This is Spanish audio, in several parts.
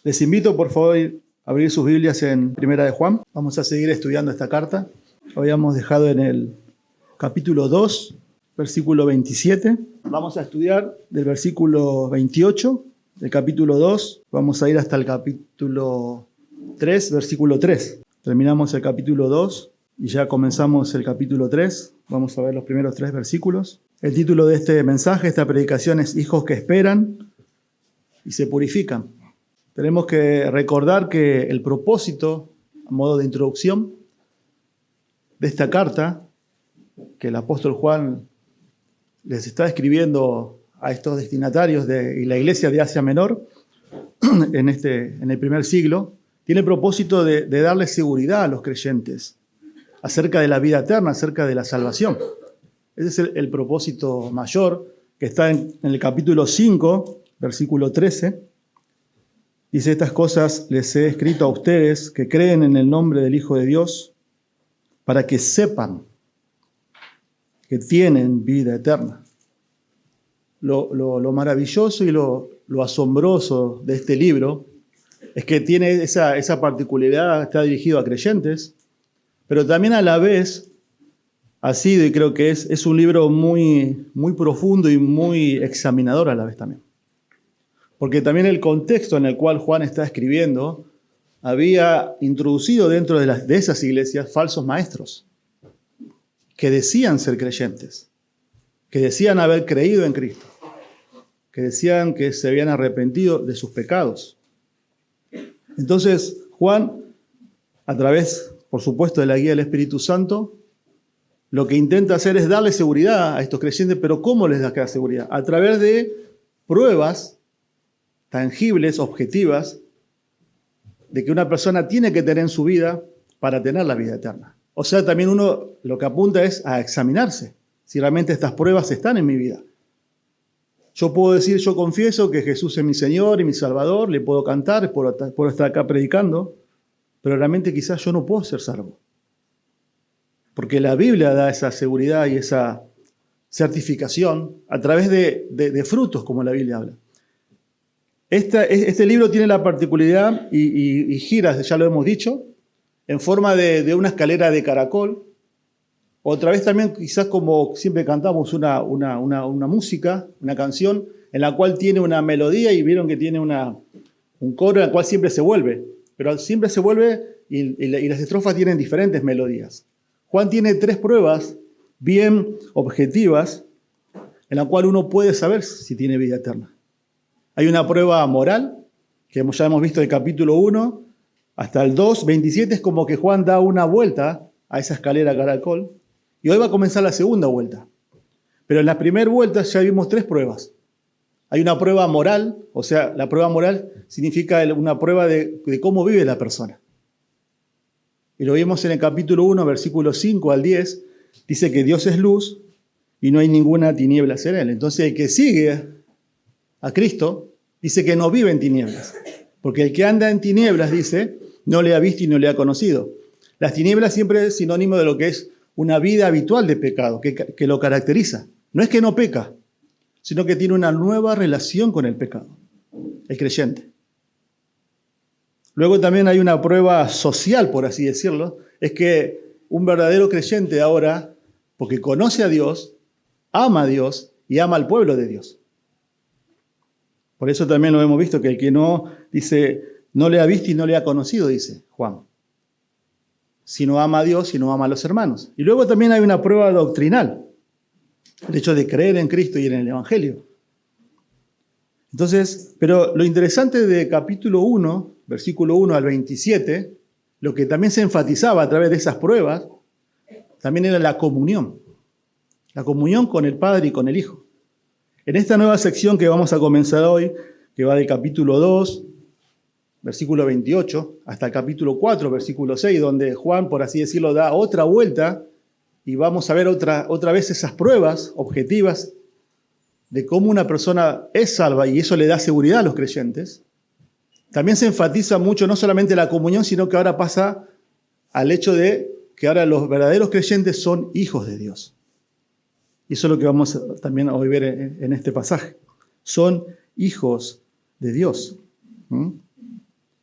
Les invito, por favor, a abrir sus Biblias en Primera de Juan. Vamos a seguir estudiando esta carta. Lo habíamos dejado en el capítulo 2, versículo 27. Vamos a estudiar del versículo 28 del capítulo 2. Vamos a ir hasta el capítulo 3, versículo 3. Terminamos el capítulo 2 y ya comenzamos el capítulo 3. Vamos a ver los primeros 3 versículos. El título de este mensaje, esta predicación es Hijos que esperan y se purifican. Tenemos que recordar que el propósito, a modo de introducción, de esta carta que el apóstol Juan les está escribiendo a estos destinatarios de la iglesia de Asia Menor en el primer siglo, tiene el propósito de darles seguridad a los creyentes acerca de la vida eterna, acerca de la salvación. Ese es el propósito mayor que está en el capítulo 5, versículo 13. Dice: estas cosas les he escrito a ustedes que creen en el nombre del Hijo de Dios, para que sepan que tienen vida eterna. Lo maravilloso y lo asombroso de este libro es que tiene esa particularidad, está dirigido a creyentes, pero también a la vez ha sido, y creo que es un libro muy, muy profundo y muy examinador a la vez también. Porque también el contexto en el cual Juan está escribiendo había introducido dentro de esas iglesias falsos maestros que decían ser creyentes, que decían haber creído en Cristo, que decían que se habían arrepentido de sus pecados. Entonces, Juan, a través, por supuesto, de la guía del Espíritu Santo, lo que intenta hacer es darle seguridad a estos creyentes, pero ¿cómo les da seguridad? A través de pruebas tangibles, objetivas, de que una persona tiene que tener en su vida para tener la vida eterna. O sea, también uno lo que apunta es a examinarse, si realmente estas pruebas están en mi vida. Yo puedo decir, yo confieso que Jesús es mi Señor y mi Salvador, le puedo cantar, puedo estar acá predicando, pero realmente quizás yo no puedo ser salvo. Porque la Biblia da esa seguridad y esa certificación a través de frutos, como la Biblia habla. Este libro tiene la particularidad y gira, ya lo hemos dicho, en forma de una escalera de caracol. Otra vez también, quizás como siempre cantamos una música, una canción, en la cual tiene una melodía y vieron que tiene un coro en el cual siempre se vuelve. Pero siempre se vuelve y las estrofas tienen diferentes melodías. Juan tiene 3 pruebas bien objetivas en la cual uno puede saber si tiene vida eterna. Hay una prueba moral, que ya hemos visto del capítulo 1 hasta el 2, 27, es como que Juan da una vuelta a esa escalera caracol, y hoy va a comenzar la segunda vuelta. Pero en la primera vuelta ya vimos 3 pruebas. Hay una prueba moral, o sea, la prueba moral significa una prueba de cómo vive la persona. Y lo vimos en el capítulo 1, versículos 5 al 10, dice que Dios es luz y no hay ninguna tiniebla en él. Entonces el que sigue a Cristo dice que no vive en tinieblas, porque el que anda en tinieblas, dice, no le ha visto y no le ha conocido. Las tinieblas siempre es sinónimo de lo que es una vida habitual de pecado, que lo caracteriza. No es que no peca, sino que tiene una nueva relación con el pecado, el creyente. Luego también hay una prueba social, por así decirlo, es que un verdadero creyente ahora, porque conoce a Dios, ama a Dios y ama al pueblo de Dios. Por eso también lo hemos visto, que el que no, dice, no le ha visto y no le ha conocido, dice Juan. Si no ama a Dios, si no ama a los hermanos. Y luego también hay una prueba doctrinal, el hecho de creer en Cristo y en el Evangelio. Entonces, pero lo interesante de capítulo 1, versículo 1 al 27, lo que también se enfatizaba a través de esas pruebas, también era la comunión con el Padre y con el Hijo. En esta nueva sección que vamos a comenzar hoy, que va del capítulo 2, versículo 28, hasta el capítulo 4, versículo 6, donde Juan, por así decirlo, da otra vuelta y vamos a ver otra vez esas pruebas objetivas de cómo una persona es salva y eso le da seguridad a los creyentes. También se enfatiza mucho no solamente la comunión, sino que ahora pasa al hecho de que ahora los verdaderos creyentes son hijos de Dios. Y eso es lo que vamos también a hoy ver en este pasaje. Son hijos de Dios.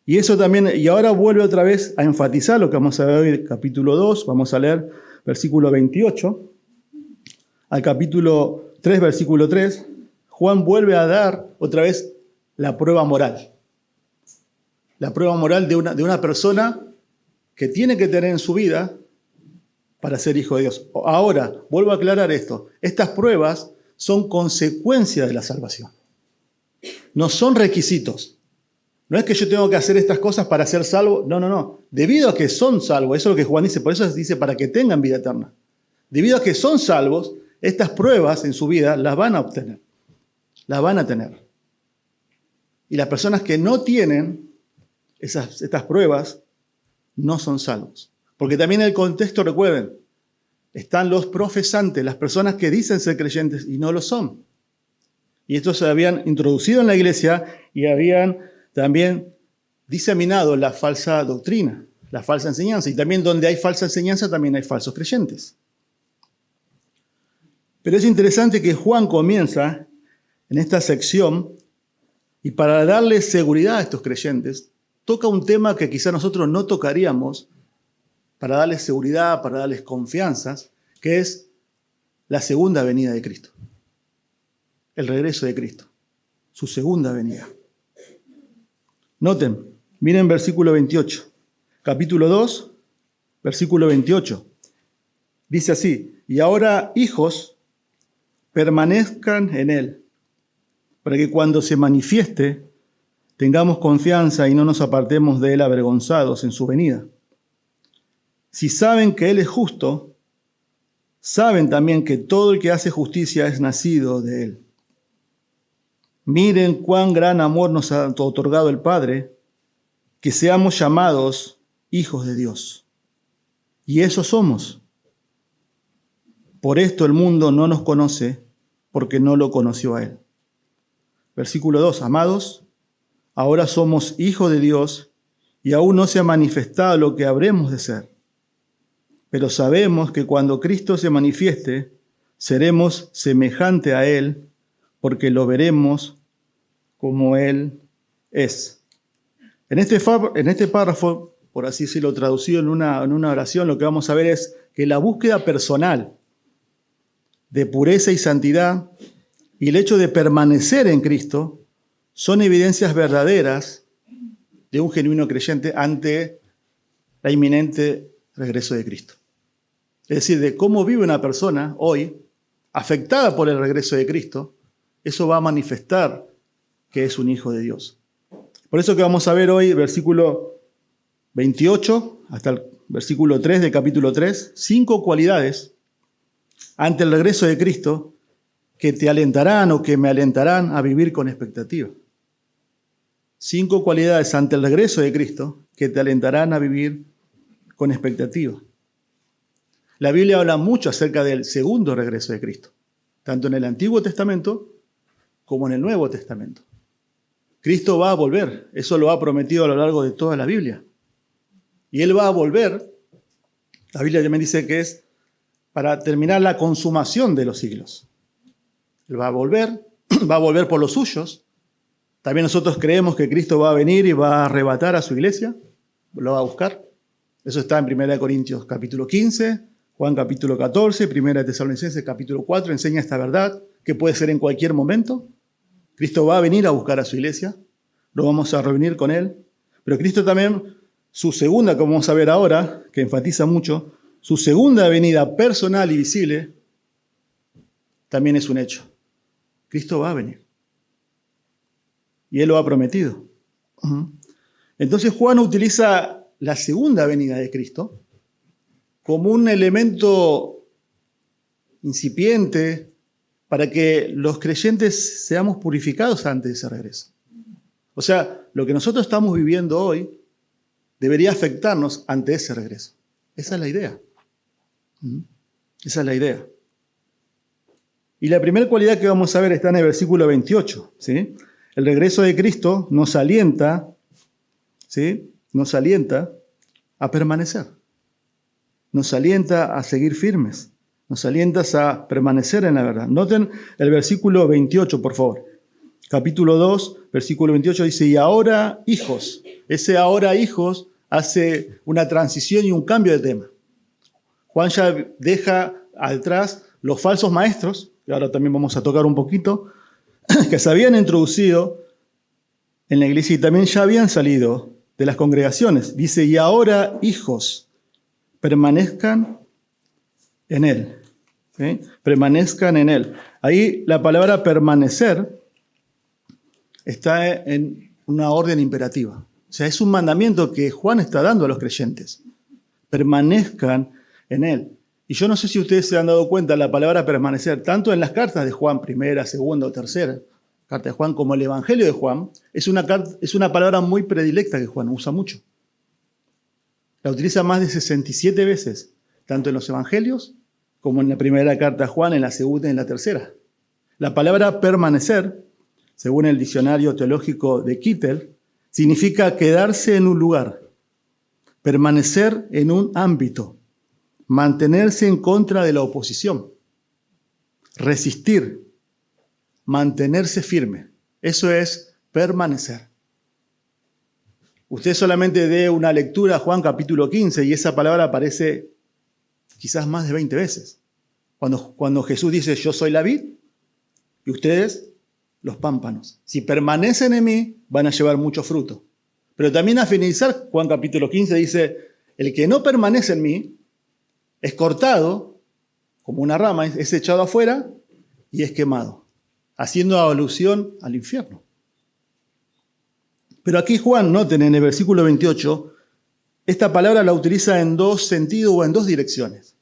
Y eso también, y ahora vuelve otra vez a enfatizar lo que vamos a ver hoy, capítulo 2, vamos a leer versículo 28, al capítulo 3, versículo 3, Juan vuelve a dar otra vez la prueba moral. La prueba moral de una persona que tiene que tener en su vida para ser hijo de Dios. Ahora, vuelvo a aclarar esto. Estas pruebas son consecuencia de la salvación. No son requisitos. No es que yo tengo que hacer estas cosas para ser salvo. No. Debido a que son salvos, eso es lo que Juan dice, por eso dice para que tengan vida eterna. Debido a que son salvos, estas pruebas en su vida las van a obtener. Las van a tener. Y las personas que no tienen estas pruebas no son salvos. Porque también en el contexto, recuerden, están los profesantes, las personas que dicen ser creyentes y no lo son. Y estos se habían introducido en la iglesia y habían también diseminado la falsa doctrina, la falsa enseñanza. Y también donde hay falsa enseñanza también hay falsos creyentes. Pero es interesante que Juan comienza en esta sección y para darle seguridad a estos creyentes, toca un tema que quizá nosotros no tocaríamos para darles seguridad, para darles confianzas, que es la segunda venida de Cristo. El regreso de Cristo, su segunda venida. Noten, miren versículo 28, capítulo 2, versículo 28. Dice así, y ahora hijos, permanezcan en Él, para que cuando se manifieste tengamos confianza y no nos apartemos de Él avergonzados en su venida. Si saben que Él es justo, saben también que todo el que hace justicia es nacido de Él. Miren cuán gran amor nos ha otorgado el Padre, que seamos llamados hijos de Dios. Y eso somos. Por esto el mundo no nos conoce, porque no lo conoció a Él. Versículo 2. Amados, ahora somos hijos de Dios y aún no se ha manifestado lo que habremos de ser. Pero sabemos que cuando Cristo se manifieste, seremos semejante a Él, porque lo veremos como Él es. En este párrafo, por así decirlo, traducido en una oración, lo que vamos a ver es que la búsqueda personal de pureza y santidad y el hecho de permanecer en Cristo son evidencias verdaderas de un genuino creyente ante la inminente regreso de Cristo. Es decir, de cómo vive una persona hoy, afectada por el regreso de Cristo, eso va a manifestar que es un hijo de Dios. Por eso que vamos a ver hoy, versículo 28 hasta el versículo 3 del capítulo 3, 5 cualidades ante el regreso de Cristo que te alentarán o que me alentarán a vivir con expectativa. 5 cualidades ante el regreso de Cristo que te alentarán a vivir con expectativa. La Biblia habla mucho acerca del segundo regreso de Cristo, tanto en el Antiguo Testamento como en el Nuevo Testamento. Cristo va a volver, eso lo ha prometido a lo largo de toda la Biblia. Y Él va a volver, la Biblia también dice que es para terminar la consumación de los siglos. Él va a volver por los suyos. También nosotros creemos que Cristo va a venir y va a arrebatar a su iglesia, lo va a buscar. Eso está en 1 Corintios capítulo 15, Juan capítulo 14, 1 Tesalonicenses capítulo 4, enseña esta verdad que puede ser en cualquier momento. Cristo va a venir a buscar a su iglesia, lo vamos a reunir con Él, pero Cristo también, su segunda, como vamos a ver ahora, que enfatiza mucho, su segunda venida personal y visible, también es un hecho. Cristo va a venir. Y Él lo ha prometido. Entonces Juan utiliza la segunda venida de Cristo como un elemento incipiente para que los creyentes seamos purificados antes de ese regreso. O sea, lo que nosotros estamos viviendo hoy debería afectarnos ante ese regreso. Esa es la idea. Esa es la idea. Y la primera cualidad que vamos a ver está en el versículo 28. ¿Sí? El regreso de Cristo nos alienta, ¿sí? Nos alienta a permanecer. Nos alienta a seguir firmes. Nos alienta a permanecer en la verdad. Noten el versículo 28, por favor. Capítulo 2, versículo 28 dice, y ahora, hijos, ese ahora hijos hace una transición y un cambio de tema. Juan ya deja atrás los falsos maestros, que ahora también vamos a tocar un poquito, que se habían introducido en la iglesia y también ya habían salido de las congregaciones. Dice, y ahora hijos, permanezcan en él. ¿Sí? Permanezcan en él. Ahí la palabra permanecer está en una orden imperativa. O sea, es un mandamiento que Juan está dando a los creyentes. Permanezcan en él. Y yo no sé si ustedes se han dado cuenta, la palabra permanecer, tanto en las cartas de Juan, primera, segunda o tercera, carta de Juan, como el Evangelio de Juan, es una palabra muy predilecta que Juan usa mucho. La utiliza más de 67 veces, tanto en los Evangelios como en la primera carta de Juan, en la segunda y en la tercera. La palabra permanecer, según el diccionario teológico de Kittel, significa quedarse en un lugar, permanecer en un ámbito, mantenerse en contra de la oposición, resistir, mantenerse firme. Eso es permanecer. Usted solamente dé una lectura a Juan capítulo 15 y esa palabra aparece quizás más de 20 veces. Cuando Jesús dice, yo soy la vid y ustedes los pámpanos. Si permanecen en mí, van a llevar mucho fruto. Pero también a finalizar, Juan capítulo 15 dice, el que no permanece en mí es cortado como una rama, es echado afuera y es quemado, haciendo alusión al infierno. Pero aquí Juan, noten en el versículo 28, esta palabra la utiliza en dos sentidos o en dos direcciones.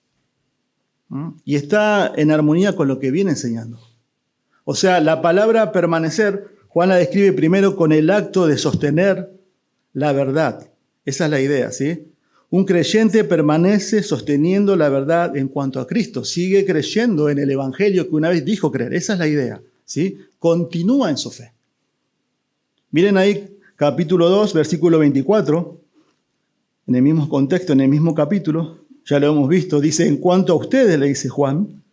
Y está en armonía con lo que viene enseñando. O sea, la palabra permanecer, Juan la describe primero con el acto de sostener la verdad. Esa es la idea, ¿sí? Un creyente permanece sosteniendo la verdad en cuanto a Cristo. Sigue creyendo en el Evangelio que una vez dijo creer. Esa es la idea, ¿sí? Continúa en su fe. Miren ahí, capítulo 2, versículo 24. En el mismo contexto, en el mismo capítulo, ya lo hemos visto. Dice, en cuanto a ustedes, le dice Juan,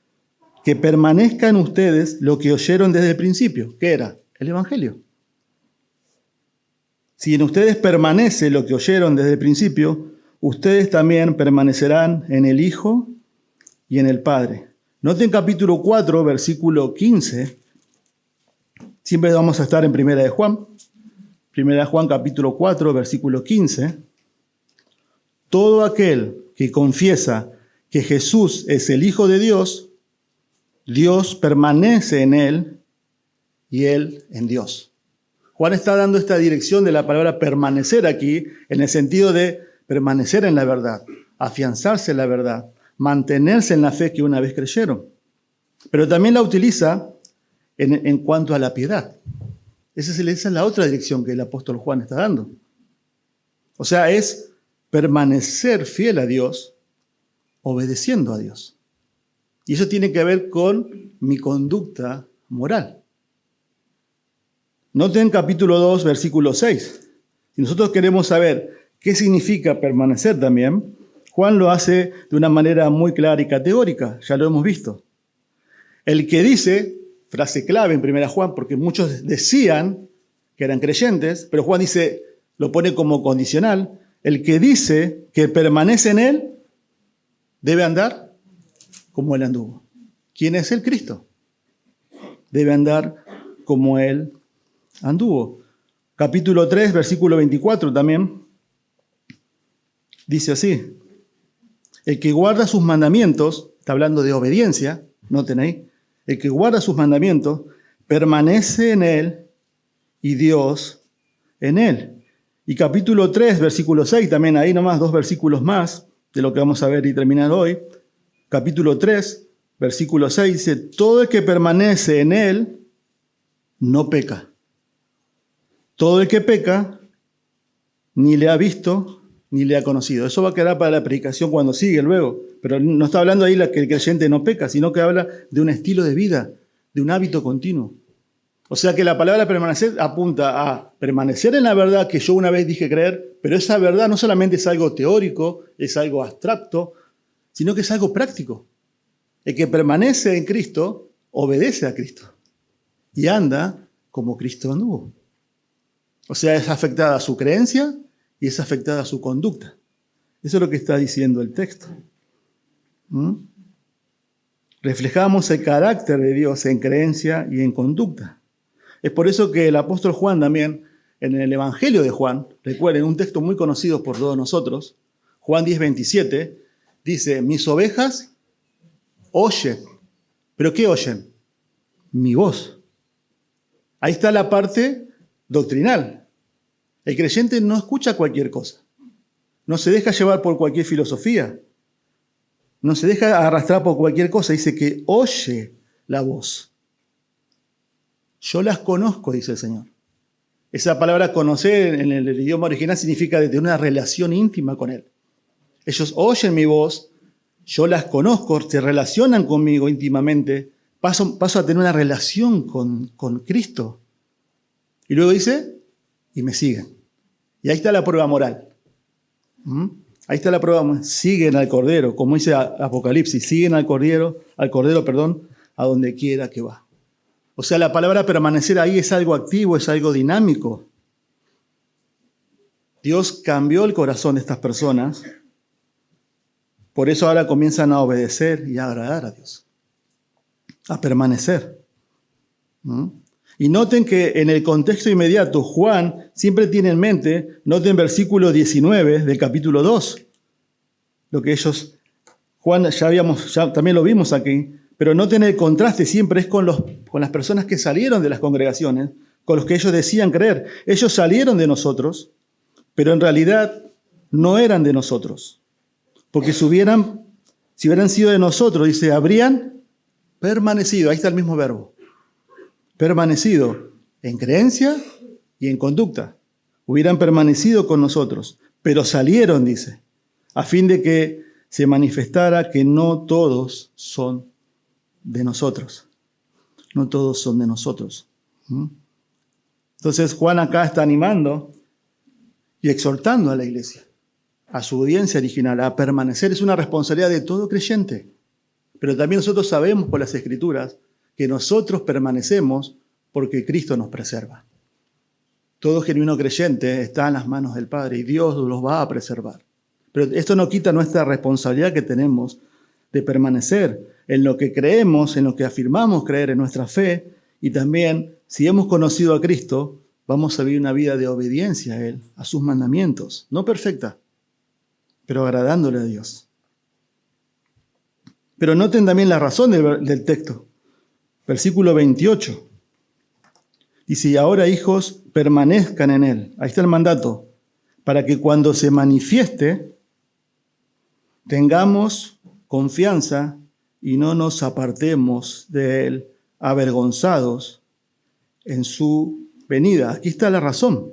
que permanezca en ustedes lo que oyeron desde el principio. ¿Qué era? El Evangelio. Si en ustedes permanece lo que oyeron desde el principio, ustedes también permanecerán en el Hijo y en el Padre. Noten capítulo 4, versículo 15. Siempre vamos a estar en Primera de Juan. Primera de Juan, capítulo 4, versículo 15. Todo aquel que confiesa que Jesús es el Hijo de Dios, Dios permanece en él y él en Dios. Juan está dando esta dirección de la palabra permanecer aquí en el sentido de permanecer en la verdad, afianzarse en la verdad, mantenerse en la fe que una vez creyeron. Pero también la utiliza en cuanto a la piedad. Esa es la otra dirección que el apóstol Juan está dando. O sea, es permanecer fiel a Dios, obedeciendo a Dios. Y eso tiene que ver con mi conducta moral. Noten capítulo 2, versículo 6. Si nosotros queremos saber qué significa permanecer también, Juan lo hace de una manera muy clara y categórica, ya lo hemos visto. El que dice, frase clave en 1 Juan, porque muchos decían que eran creyentes, pero Juan dice, lo pone como condicional, el que dice que permanece en él, debe andar como él anduvo. ¿Quién es el Cristo? Debe andar como él anduvo. Capítulo 3, versículo 24 también dice así, el que guarda sus mandamientos, está hablando de obediencia, noten ahí, el que guarda sus mandamientos permanece en él y Dios en él. Y capítulo 3, versículo 6, también ahí nomás 2 versículos más de lo que vamos a ver y terminar hoy. Capítulo 3, versículo 6 dice, todo el que permanece en él no peca. Todo el que peca ni le ha visto ni le ha conocido. Eso va a quedar para la predicación cuando sigue luego. Pero no está hablando ahí que el creyente no peca, sino que habla de un estilo de vida, de un hábito continuo. O sea que la palabra permanecer apunta a permanecer en la verdad que yo una vez dije creer, pero esa verdad no solamente es algo teórico, es algo abstracto, sino que es algo práctico. El que permanece en Cristo, obedece a Cristo y anda como Cristo anduvo. O sea, es afectada su creencia y es afectada su conducta. Eso es lo que está diciendo el texto. Reflejamos el carácter de Dios en creencia y en conducta. Es por eso que el apóstol Juan también, en el Evangelio de Juan, recuerden, un texto muy conocido por todos nosotros, Juan 10:27, dice, mis ovejas oyen. ¿Pero qué oyen? Mi voz. Ahí está la parte doctrinal. El creyente no escucha cualquier cosa. No se deja llevar por cualquier filosofía. No se deja arrastrar por cualquier cosa. Dice que oye la voz. Yo las conozco, dice el Señor. Esa palabra conocer en el idioma original significa de tener una relación íntima con Él. Ellos oyen mi voz, yo las conozco, se relacionan conmigo íntimamente, paso a tener una relación con Cristo. Y luego dice, y me siguen. Y ahí está la prueba moral. Ahí está la prueba. Siguen al Cordero, como dice Apocalipsis, siguen al Cordero, a donde quiera que va. O sea, la palabra permanecer ahí es algo activo, es algo dinámico. Dios cambió el corazón de estas personas. Por eso ahora comienzan a obedecer y a agradar a Dios. A permanecer. Y noten que en el contexto inmediato, Juan siempre tiene en mente, noten versículo 19 del capítulo 2. Lo que Juan ya también lo vimos aquí, pero noten el contraste siempre es con las personas que salieron de las congregaciones, con los que ellos decían creer. Ellos salieron de nosotros, pero en realidad no eran de nosotros. Porque si hubieran sido de nosotros, dice, habrían permanecido. Ahí está el mismo verbo. Permanecido en creencia y en conducta. Hubieran permanecido con nosotros, pero salieron, dice, a fin de que se manifestara que no todos son de nosotros. No todos son de nosotros. Entonces Juan acá está animando y exhortando a la iglesia, a su audiencia original, a permanecer. Es una responsabilidad de todo creyente. Pero también nosotros sabemos por las Escrituras que nosotros permanecemos porque Cristo nos preserva. Todo genuino creyente está en las manos del Padre y Dios los va a preservar. Pero esto no quita nuestra responsabilidad que tenemos de permanecer en lo que creemos, en lo que afirmamos creer, en nuestra fe, y también, si hemos conocido a Cristo, vamos a vivir una vida de obediencia a Él, a sus mandamientos. No perfecta, pero agradándole a Dios. Pero noten también la razón del texto. Versículo 28. Dice, y ahora, hijos, permanezcan en Él. Ahí está el mandato. Para que cuando se manifieste, tengamos confianza y no nos apartemos de Él avergonzados en su venida. Aquí está la razón.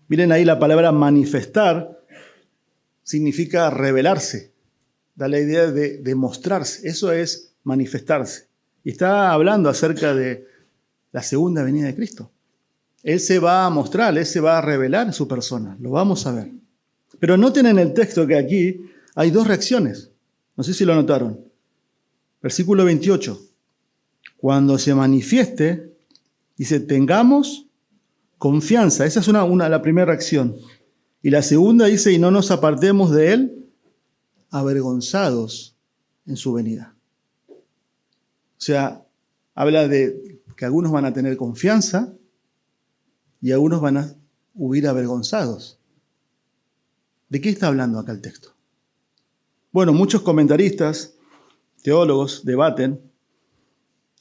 Miren ahí la palabra manifestar significa revelarse. Da la idea de mostrarse. Eso es manifestarse. Y está hablando acerca de la segunda venida de Cristo. Él se va a mostrar, Él se va a revelar en su persona. Lo vamos a ver. Pero noten en el texto que aquí hay dos reacciones. No sé si lo notaron. Versículo 28. Cuando se manifieste, dice, tengamos confianza. Esa es la primera reacción. Y la segunda dice, y no nos apartemos de Él, avergonzados en su venida. O sea, habla de que algunos van a tener confianza y algunos van a huir avergonzados. ¿De qué está hablando acá el texto? Bueno, muchos comentaristas, teólogos, debaten.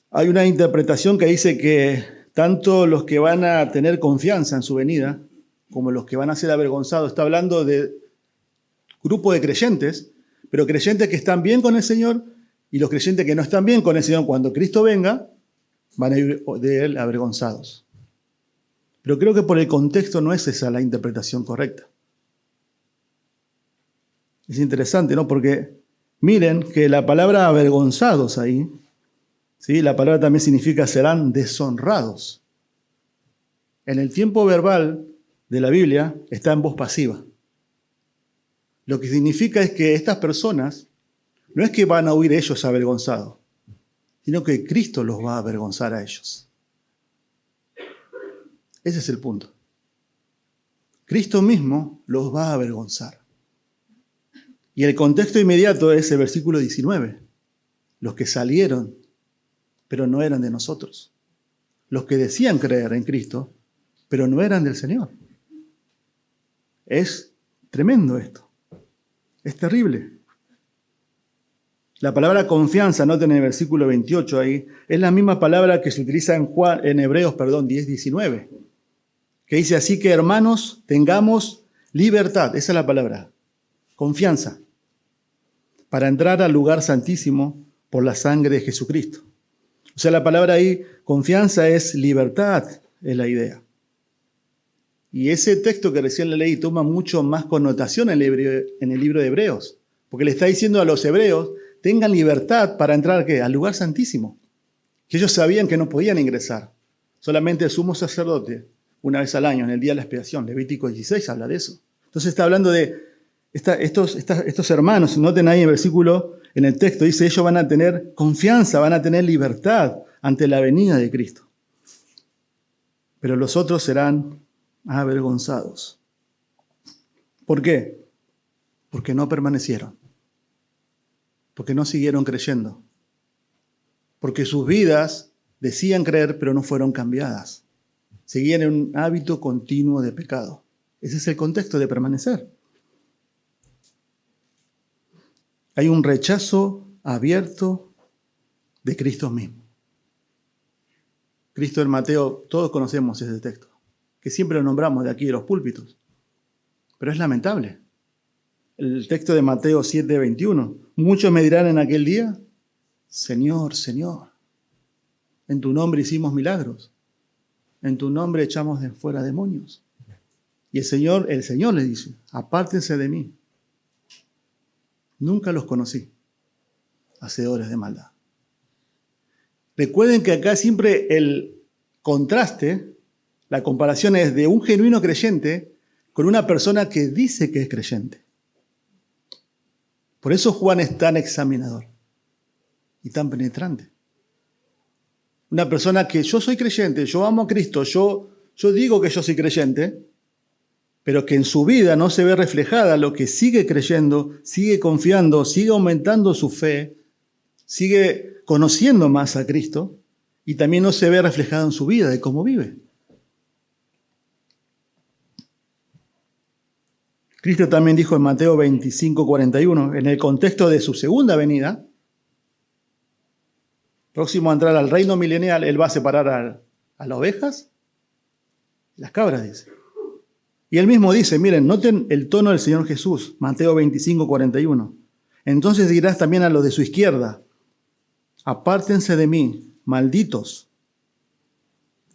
Hay una interpretación que dice que tanto los que van a tener confianza en su venida como los que van a ser avergonzados, está hablando de grupo de creyentes, pero creyentes que están bien con el Señor y los creyentes que no están bien con el Señor cuando Cristo venga, van a ir de Él avergonzados. Pero creo que por el contexto no es esa la interpretación correcta. Es interesante, ¿no? Porque miren que la palabra avergonzados ahí, ¿sí? La palabra también significa serán deshonrados. En el tiempo verbal de la Biblia está en voz pasiva. Lo que significa es que estas personas no es que van a huir ellos avergonzados, sino que Cristo los va a avergonzar a ellos. Ese es el punto. Cristo mismo los va a avergonzar. Y el contexto inmediato es el versículo 19. Los que salieron, pero no eran de nosotros. Los que decían creer en Cristo, pero no eran del Señor. Es tremendo esto. Es terrible. La palabra confianza, noten en el versículo 28 ahí, es la misma palabra que se utiliza en Hebreos 10:19, que dice así que hermanos, tengamos libertad, esa es la palabra, confianza, para entrar al lugar santísimo por la sangre de Jesucristo. O sea, la palabra ahí, confianza, es libertad, es la idea. Y ese texto que recién le leí toma mucho más connotación en el libro de Hebreos, porque le está diciendo a los hebreos, tengan libertad para entrar ¿qué? Al lugar santísimo, que ellos sabían que no podían ingresar. Solamente el sumo sacerdote, una vez al año, en el día de la expiación. Levítico 16 habla de eso. Entonces está hablando de estos hermanos, noten ahí en el versículo, en el texto, dice, ellos van a tener confianza, van a tener libertad ante la venida de Cristo. Pero los otros serán avergonzados. ¿Por qué? Porque no permanecieron. Porque no siguieron creyendo. Porque sus vidas decían creer, pero no fueron cambiadas. Seguían en un hábito continuo de pecado. Ese es el contexto de permanecer. Hay un rechazo abierto de Cristo mismo. Cristo en Mateo, todos conocemos ese texto, que siempre lo nombramos de aquí de los púlpitos. Pero es lamentable. El texto de Mateo 7:21. Muchos me dirán en aquel día, Señor, Señor, en tu nombre hicimos milagros, en tu nombre echamos de fuera demonios. Y el Señor le dice, apártense de mí. Nunca los conocí, hacedores de maldad. Recuerden que acá siempre el contraste, la comparación es de un genuino creyente con una persona que dice que es creyente. Por eso Juan es tan examinador y tan penetrante. Una persona que yo soy creyente, yo amo a Cristo, yo digo que yo soy creyente, pero que en su vida no se ve reflejada lo que sigue creyendo, sigue confiando, sigue aumentando su fe, sigue conociendo más a Cristo y también no se ve reflejado en su vida de cómo vive. Cristo también dijo en Mateo 25:41, en el contexto de su segunda venida, próximo a entrar al reino milenial, Él va a separar a las ovejas y las cabras, dice. Y Él mismo dice, miren, noten el tono del Señor Jesús, Mateo 25:41. Entonces dirás también a los de su izquierda, apártense de mí, malditos,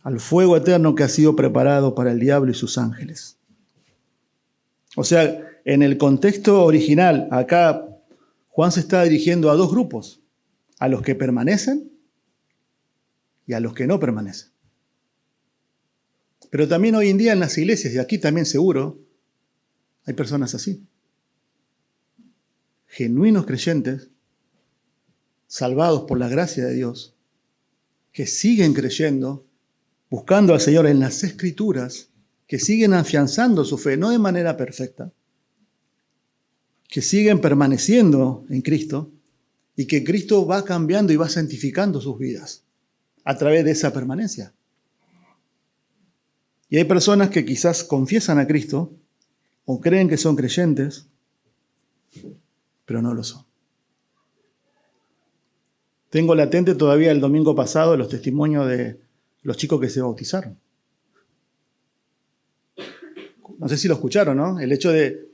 al fuego eterno que ha sido preparado para el diablo y sus ángeles. O sea, en el contexto original, acá Juan se está dirigiendo a dos grupos, a los que permanecen y a los que no permanecen. Pero también hoy en día en las iglesias, y aquí también seguro, hay personas así. Genuinos creyentes, salvados por la gracia de Dios, que siguen creyendo, buscando al Señor en las Escrituras, que siguen afianzando su fe, no de manera perfecta, que siguen permaneciendo en Cristo y que Cristo va cambiando y va santificando sus vidas a través de esa permanencia. Y hay personas que quizás confiesan a Cristo o creen que son creyentes, pero no lo son. Tengo latente todavía el domingo pasado los testimonios de los chicos que se bautizaron. No sé si lo escucharon, ¿no? El hecho de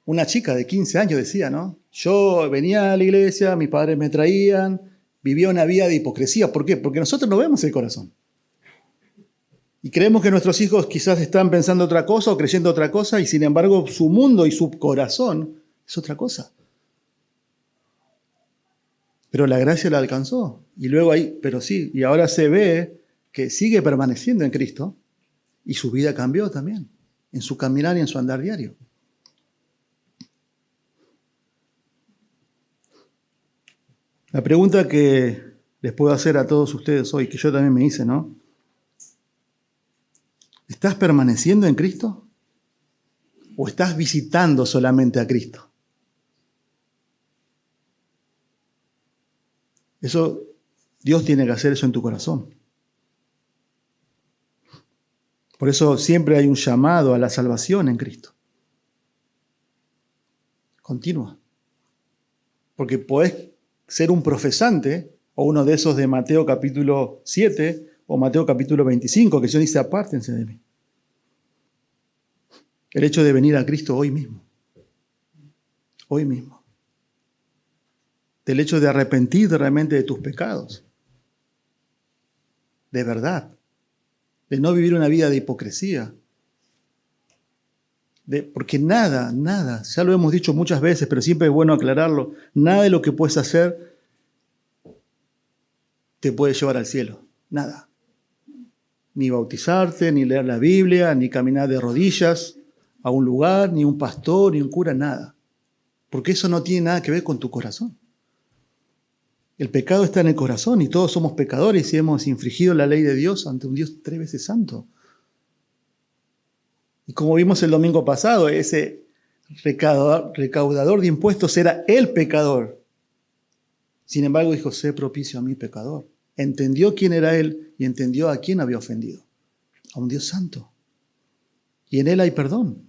una chica de 15 años decía, ¿no? Yo venía a la iglesia, mis padres me traían, vivía una vida de hipocresía. ¿Por qué? Porque nosotros no vemos el corazón. Y creemos que nuestros hijos quizás están pensando otra cosa o creyendo otra cosa y sin embargo su mundo y su corazón es otra cosa. Pero la gracia la alcanzó. Y luego ahí, pero sí, y ahora se ve que sigue permaneciendo en Cristo y su vida cambió también, en su caminar y en su andar diario. La pregunta que les puedo hacer a todos ustedes hoy, que yo también me hice, ¿no? ¿Estás permaneciendo en Cristo? ¿O estás visitando solamente a Cristo? Eso, Dios tiene que hacer eso en tu corazón. Por eso siempre hay un llamado a la salvación en Cristo. Continua. Porque podés ser un profesante, o uno de esos de Mateo capítulo 7, o Mateo capítulo 25, que Dios dice, apártense de mí. El hecho de venir a Cristo hoy mismo. Hoy mismo. Del hecho de arrepentirte realmente de tus pecados. De verdad. De no vivir una vida de hipocresía. Porque nada, ya lo hemos dicho muchas veces, pero siempre es bueno aclararlo, nada de lo que puedes hacer te puede llevar al cielo. Nada. Ni bautizarte, ni leer la Biblia, ni caminar de rodillas a un lugar, ni un pastor, ni un cura, nada. Porque eso no tiene nada que ver con tu corazón. El pecado está en el corazón y todos somos pecadores y hemos infringido la ley de Dios ante un Dios 3 veces santo. Y como vimos el domingo pasado, ese recaudador de impuestos era el pecador. Sin embargo, dijo, sé propicio a mi pecador. Entendió quién era él y entendió a quién había ofendido. A un Dios santo. Y en él hay perdón.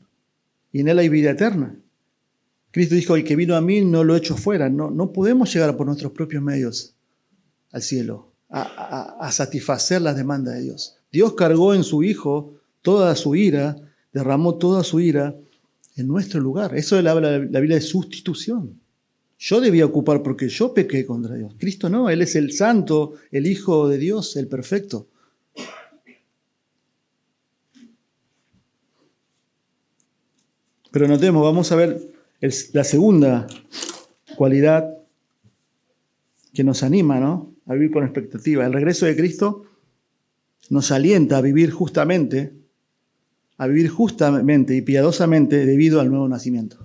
Y en él hay vida eterna. Cristo dijo, el que vino a mí no lo echo fuera. No podemos llegar por nuestros propios medios al cielo, a satisfacer las demandas de Dios. Dios cargó en su Hijo toda su ira, derramó toda su ira en nuestro lugar. Eso habla la Biblia de sustitución. Yo debía ocupar porque yo pequé contra Dios. Cristo no, Él es el santo, el Hijo de Dios, el perfecto. Pero notemos, vamos a ver la segunda cualidad que nos anima, ¿no?, a vivir con expectativa. El regreso de Cristo nos alienta a vivir justamente y piadosamente debido al nuevo nacimiento.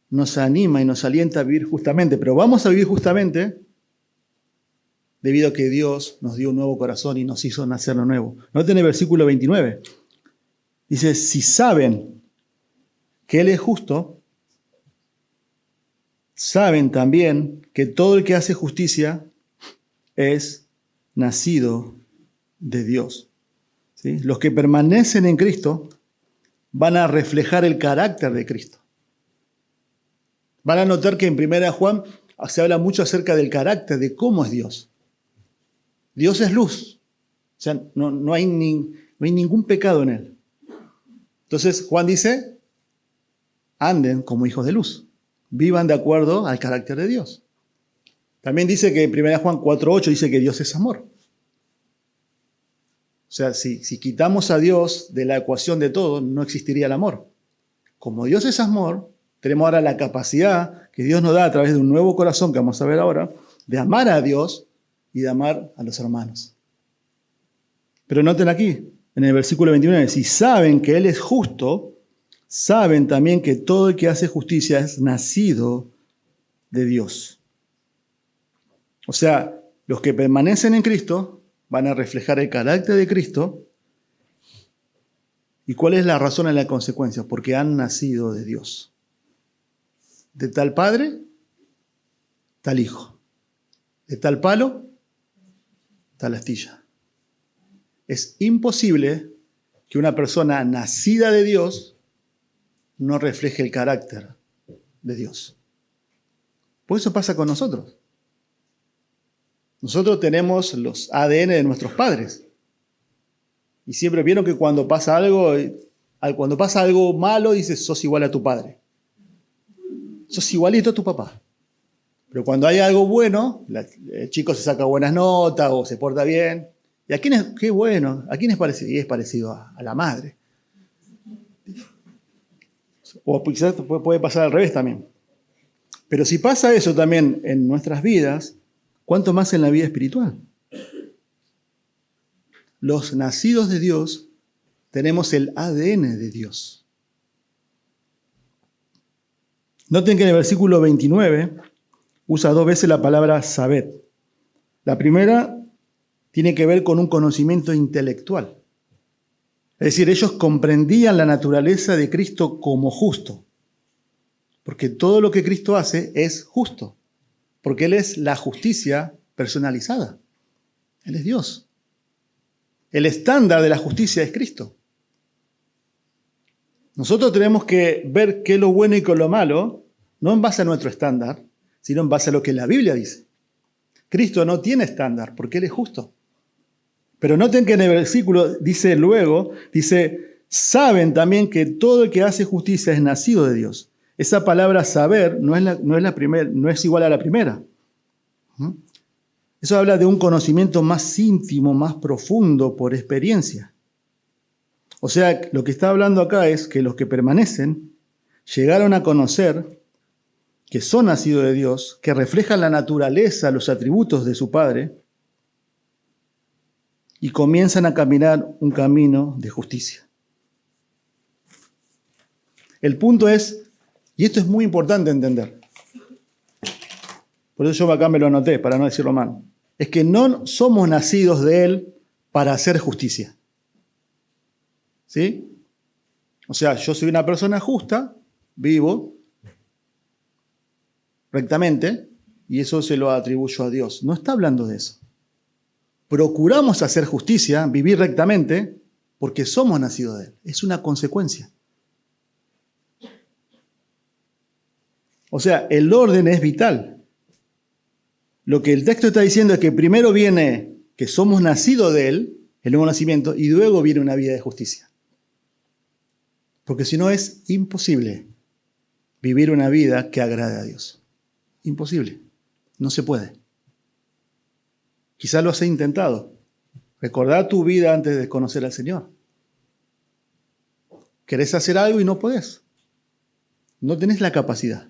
Nos anima y nos alienta a vivir justamente, pero vamos a vivir justamente debido a que Dios nos dio un nuevo corazón y nos hizo nacer de nuevo. Noten el versículo 29. Dice, si saben que Él es justo, saben también que todo el que hace justicia es nacido de Dios. ¿Sí? Los que permanecen en Cristo van a reflejar el carácter de Cristo. Van a notar que en 1 Juan se habla mucho acerca del carácter, de cómo es Dios. Dios es luz. O sea, no hay ningún pecado en Él. Entonces Juan dice, anden como hijos de luz. Vivan de acuerdo al carácter de Dios. También dice que en 1 Juan 4:8 dice que Dios es amor. O sea, si quitamos a Dios de la ecuación de todo, no existiría el amor. Como Dios es amor, tenemos ahora la capacidad que Dios nos da a través de un nuevo corazón que vamos a ver ahora, de amar a Dios y de amar a los hermanos. Pero noten aquí, en el versículo 29, si saben que Él es justo, saben también que todo el que hace justicia es nacido de Dios. O sea, los que permanecen en Cristo van a reflejar el carácter de Cristo. ¿Y cuál es la razón y la consecuencia? Porque han nacido de Dios. De tal padre, tal hijo. De tal palo, tal astilla. Es imposible que una persona nacida de Dios no refleje el carácter de Dios. Por eso pasa con nosotros. Nosotros tenemos los ADN de nuestros padres. Y siempre vieron que cuando pasa algo malo, dices, sos igual a tu padre. Sos igualito a tu papá. Pero cuando hay algo bueno, el chico se saca buenas notas o se porta bien. ¿Y a quién es? Qué bueno. ¿A quién es parecido? Y es parecido a la madre. O quizás puede pasar al revés también. Pero si pasa eso también en nuestras vidas, ¿cuánto más en la vida espiritual? Los nacidos de Dios tenemos el ADN de Dios. Noten que en el versículo 29 usa 2 veces la palabra sabed. La primera tiene que ver con un conocimiento intelectual. Es decir, ellos comprendían la naturaleza de Cristo como justo, porque todo lo que Cristo hace es justo, porque Él es la justicia personalizada. Él es Dios. El estándar de la justicia es Cristo. Nosotros tenemos que ver qué es lo bueno y qué es lo malo, no en base a nuestro estándar, sino en base a lo que la Biblia dice. Cristo no tiene estándar porque Él es justo. Pero noten que en el versículo dice luego, saben también que todo el que hace justicia es nacido de Dios. Esa palabra saber no es igual a la primera. Eso habla de un conocimiento más íntimo, más profundo por experiencia. O sea, lo que está hablando acá es que los que permanecen llegaron a conocer que son nacidos de Dios, que reflejan la naturaleza, los atributos de su Padre, y comienzan a caminar un camino de justicia. El punto es, y esto es muy importante entender, por eso yo acá me lo anoté, para no decirlo mal, es que no somos nacidos de Él para hacer justicia. ¿Sí? O sea, yo soy una persona justa, vivo rectamente, y eso se lo atribuyo a Dios. No está hablando de eso. Procuramos hacer justicia, vivir rectamente, porque somos nacidos de Él. Es una consecuencia. O sea, el orden es vital. Lo que el texto está diciendo es que primero viene que somos nacidos de Él, el nuevo nacimiento, y luego viene una vida de justicia. Porque si no es imposible vivir una vida que agrade a Dios. Imposible. No se puede. Quizás lo has intentado. Recordar tu vida antes de conocer al Señor. Querés hacer algo y no podés. No tenés la capacidad.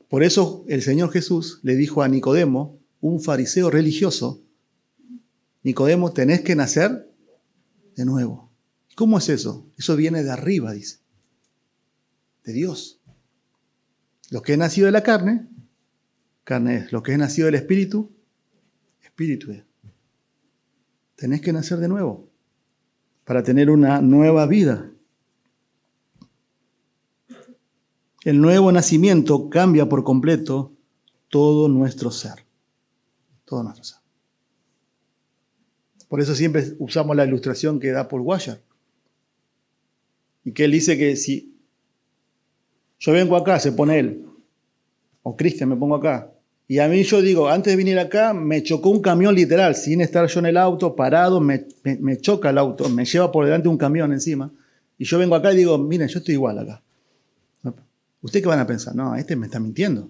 Por eso el Señor Jesús le dijo a Nicodemo, un fariseo religioso, Nicodemo, tenés que nacer de nuevo. ¿Cómo es eso? Eso viene de arriba, dice. De Dios. Lo que es nacido de la carne, carne es. Lo que es nacido del Espíritu, Espíritu es. Tenés que nacer de nuevo para tener una nueva vida. El nuevo nacimiento cambia por completo todo nuestro ser. Todo nuestro ser. Por eso siempre usamos la ilustración que da Paul Washer. Y que él dice que si yo vengo acá, se pone él, o Cristian, me pongo acá, y a mí yo digo, antes de venir acá, me chocó un camión literal, sin estar yo en el auto, parado, me choca el auto, me lleva por delante un camión encima, y yo vengo acá y digo, miren, yo estoy igual acá. ¿Ustedes qué van a pensar? No, este me está mintiendo.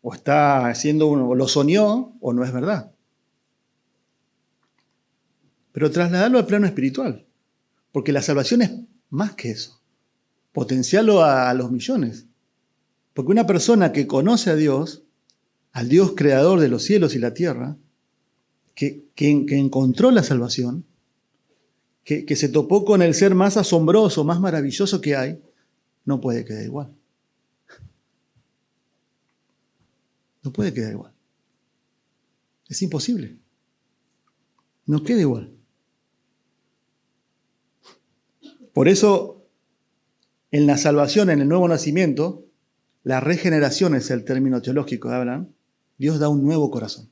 O está haciendo o lo soñó, o no es verdad. Pero trasladarlo al plano espiritual, porque la salvación es más que eso. Potenciarlo a los millones. Porque una persona que conoce a Dios, al Dios creador de los cielos y la tierra, que encontró la salvación, que se topó con el ser más asombroso, más maravilloso que hay, no puede quedar igual. No puede quedar igual. Es imposible. No queda igual. Por eso, en la salvación, en el nuevo nacimiento, la regeneración es el término teológico que hablan. Dios da un nuevo corazón.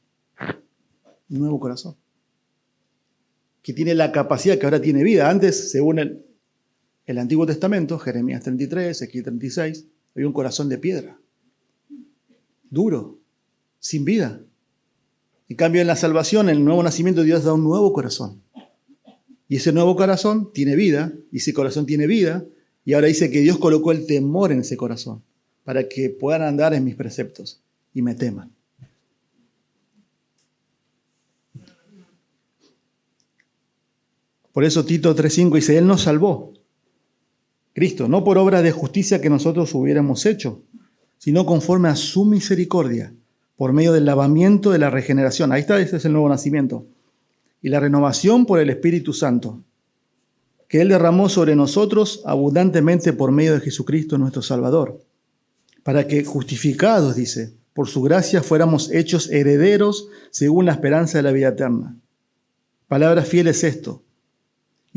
Un nuevo corazón. Que tiene la capacidad que ahora tiene vida. Antes, según el Antiguo Testamento, Jeremías 33, Ezequiel 36, había un corazón de piedra. Duro, sin vida. En cambio, en la salvación, en el nuevo nacimiento, Dios da un nuevo corazón. Y ese nuevo corazón tiene vida, y ese corazón tiene vida, y ahora dice que Dios colocó el temor en ese corazón, para que puedan andar en mis preceptos y me teman. Por eso Tito 3:5 dice, Él nos salvó, Cristo, no por obras de justicia que nosotros hubiéramos hecho, sino conforme a su misericordia, por medio del lavamiento de la regeneración. Ahí está, ese es el nuevo nacimiento. Y la renovación por el Espíritu Santo, que Él derramó sobre nosotros abundantemente por medio de Jesucristo nuestro Salvador, para que, justificados, dice, por su gracia fuéramos hechos herederos según la esperanza de la vida eterna. Palabra fiel es esto.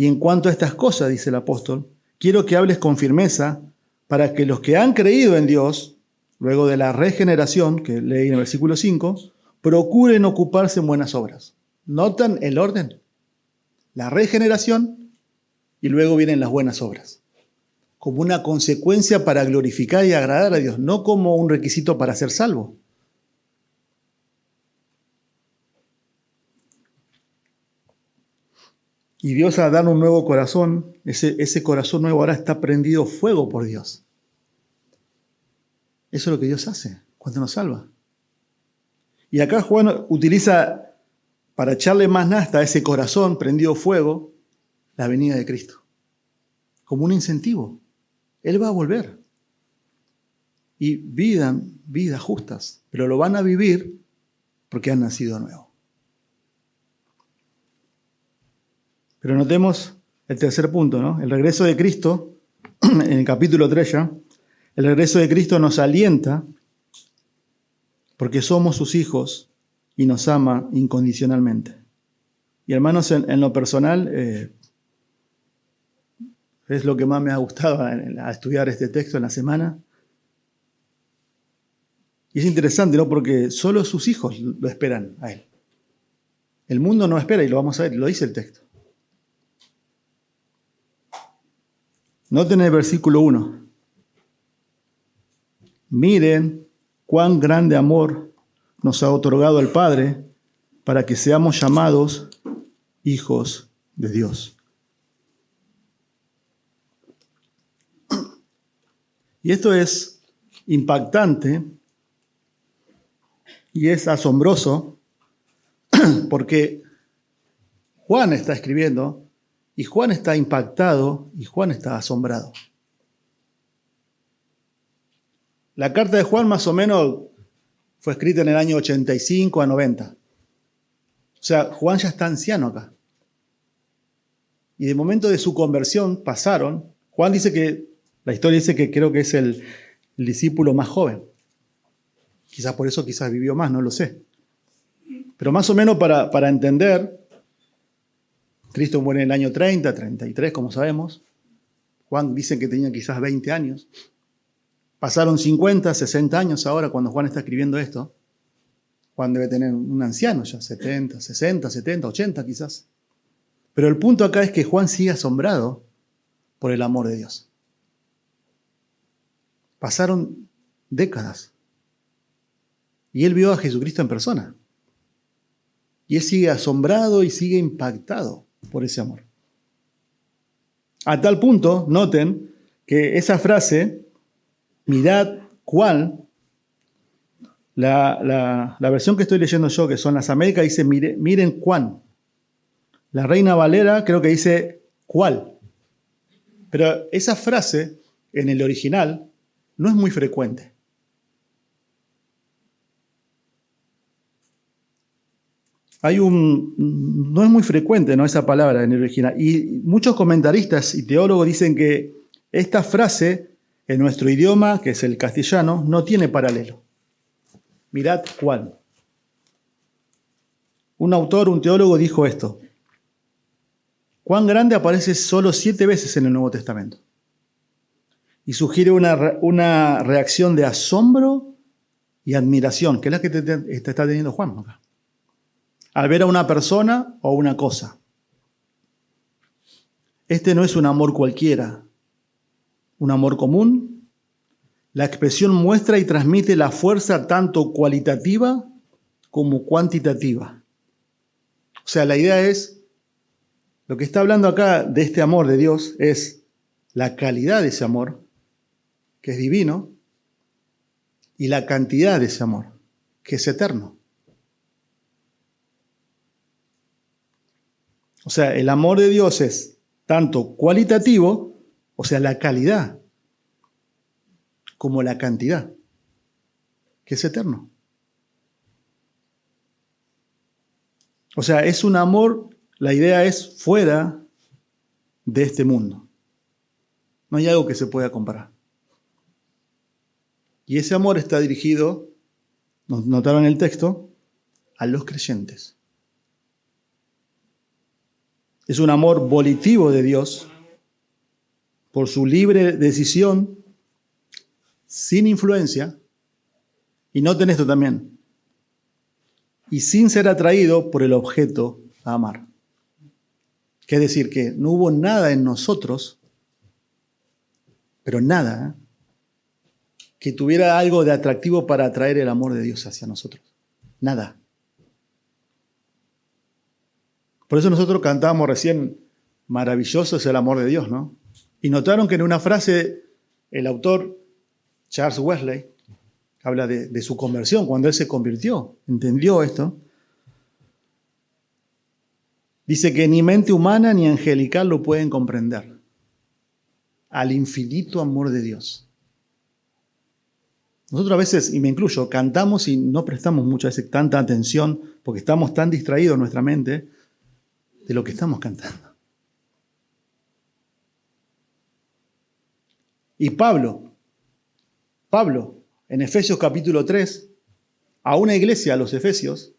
Y en cuanto a estas cosas, dice el apóstol, quiero que hables con firmeza para que los que han creído en Dios, luego de la regeneración, que leí en el versículo 5, procuren ocuparse en buenas obras. ¿Notan el orden? La regeneración y luego vienen las buenas obras. Como una consecuencia para glorificar y agradar a Dios, no como un requisito para ser salvo. Y Dios al dar un nuevo corazón, ese corazón nuevo ahora está prendido fuego por Dios. Eso es lo que Dios hace cuando nos salva. Y acá Juan utiliza, para echarle más nafta a ese corazón prendido fuego, la venida de Cristo. Como un incentivo. Él va a volver. Y vivan vidas justas, pero lo van a vivir porque han nacido de nuevo. Pero notemos el tercer punto, ¿no? El regreso de Cristo, en el capítulo 3 ya, el regreso de Cristo nos alienta porque somos sus hijos y nos ama incondicionalmente. Y hermanos, en lo personal, es lo que más me ha gustado a estudiar este texto en la semana. Y es interesante, ¿no? Porque solo sus hijos lo esperan a Él. El mundo no espera, y lo vamos a ver, lo dice el texto. Noten el versículo 1. Miren cuán grande amor nos ha otorgado el Padre para que seamos llamados hijos de Dios. Y esto es impactante y es asombroso porque Juan está escribiendo y Juan está impactado y Juan está asombrado. La carta de Juan más o menos fue escrita en el año 85 a 90. O sea, Juan ya está anciano acá. Y de momento de su conversión pasaron, Juan dice que, la historia dice que creo que es el discípulo más joven. Quizás por eso quizás vivió más, no lo sé. Pero más o menos para entender, Cristo muere en el año 30, 33, como sabemos. Juan dice que tenía quizás 20 años. Pasaron 50, 60 años ahora cuando Juan está escribiendo esto. Juan debe tener un anciano ya, 70, 60, 70, 80 quizás. Pero el punto acá es que Juan sigue asombrado por el amor de Dios. Pasaron décadas. Y él vio a Jesucristo en persona. Y él sigue asombrado y sigue impactado por ese amor. A tal punto, noten, que esa frase, mirad cuál, la versión que estoy leyendo yo, que son las Américas, dice miren cuán. La Reina Valera creo que dice cuál. Pero esa frase, en el original, no es muy frecuente. No es muy frecuente, ¿no?, esa palabra en el original. Y muchos comentaristas y teólogos dicen que esta frase en nuestro idioma, que es el castellano, no tiene paralelo. Mirad cuál. Un autor, un teólogo dijo esto. Cuán grande aparece solo 7 veces en el Nuevo Testamento. Y sugiere una reacción de asombro y admiración, que es la que te está teniendo Juan acá. Al ver a una persona o una cosa. Este no es un amor cualquiera, un amor común. La expresión muestra y transmite la fuerza tanto cualitativa como cuantitativa. O sea, la idea es, lo que está hablando acá de este amor de Dios es la calidad de ese amor, que es divino, y la cantidad de ese amor, que es eterno. O sea, el amor de Dios es tanto cualitativo, o sea, la calidad, como la cantidad, que es eterno. O sea, es un amor, la idea es fuera de este mundo. No hay algo que se pueda comparar. Y ese amor está dirigido, notaron en el texto, a los creyentes. Es un amor volitivo de Dios por su libre decisión, sin influencia, y noten esto también, y sin ser atraído por el objeto a amar. Que es decir, que no hubo nada en nosotros, pero nada, que tuviera algo de atractivo para atraer el amor de Dios hacia nosotros. Nada. Por eso nosotros cantábamos recién, maravilloso es el amor de Dios, ¿no? Y notaron que en una frase, el autor Charles Wesley habla de su conversión, cuando él se convirtió, entendió esto. Dice que ni mente humana ni angelical lo pueden comprender. Al infinito amor de Dios. Nosotros a veces, y me incluyo, cantamos y no prestamos muchas veces tanta atención porque estamos tan distraídos en nuestra mente de lo que estamos cantando. Y Pablo, en Efesios capítulo 3, a una iglesia, a los Efesios,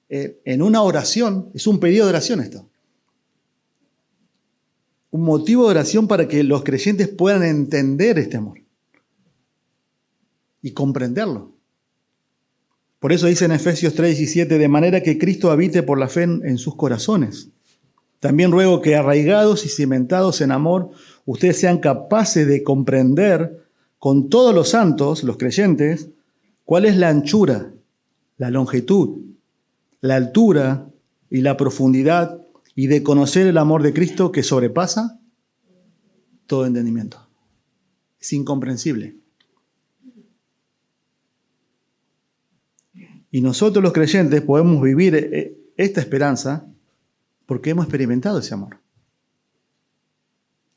en una oración, es un pedido de oración esto. Un motivo de oración para que los creyentes puedan entender este amor y comprenderlo. Por eso dice en Efesios 3:17, de manera que Cristo habite por la fe en sus corazones. También ruego que arraigados y cimentados en amor, ustedes sean capaces de comprender con todos los santos, los creyentes, cuál es la anchura, la longitud, la altura y la profundidad, y de conocer el amor de Cristo que sobrepasa todo entendimiento. Es incomprensible. Y nosotros los creyentes podemos vivir esta esperanza porque hemos experimentado ese amor.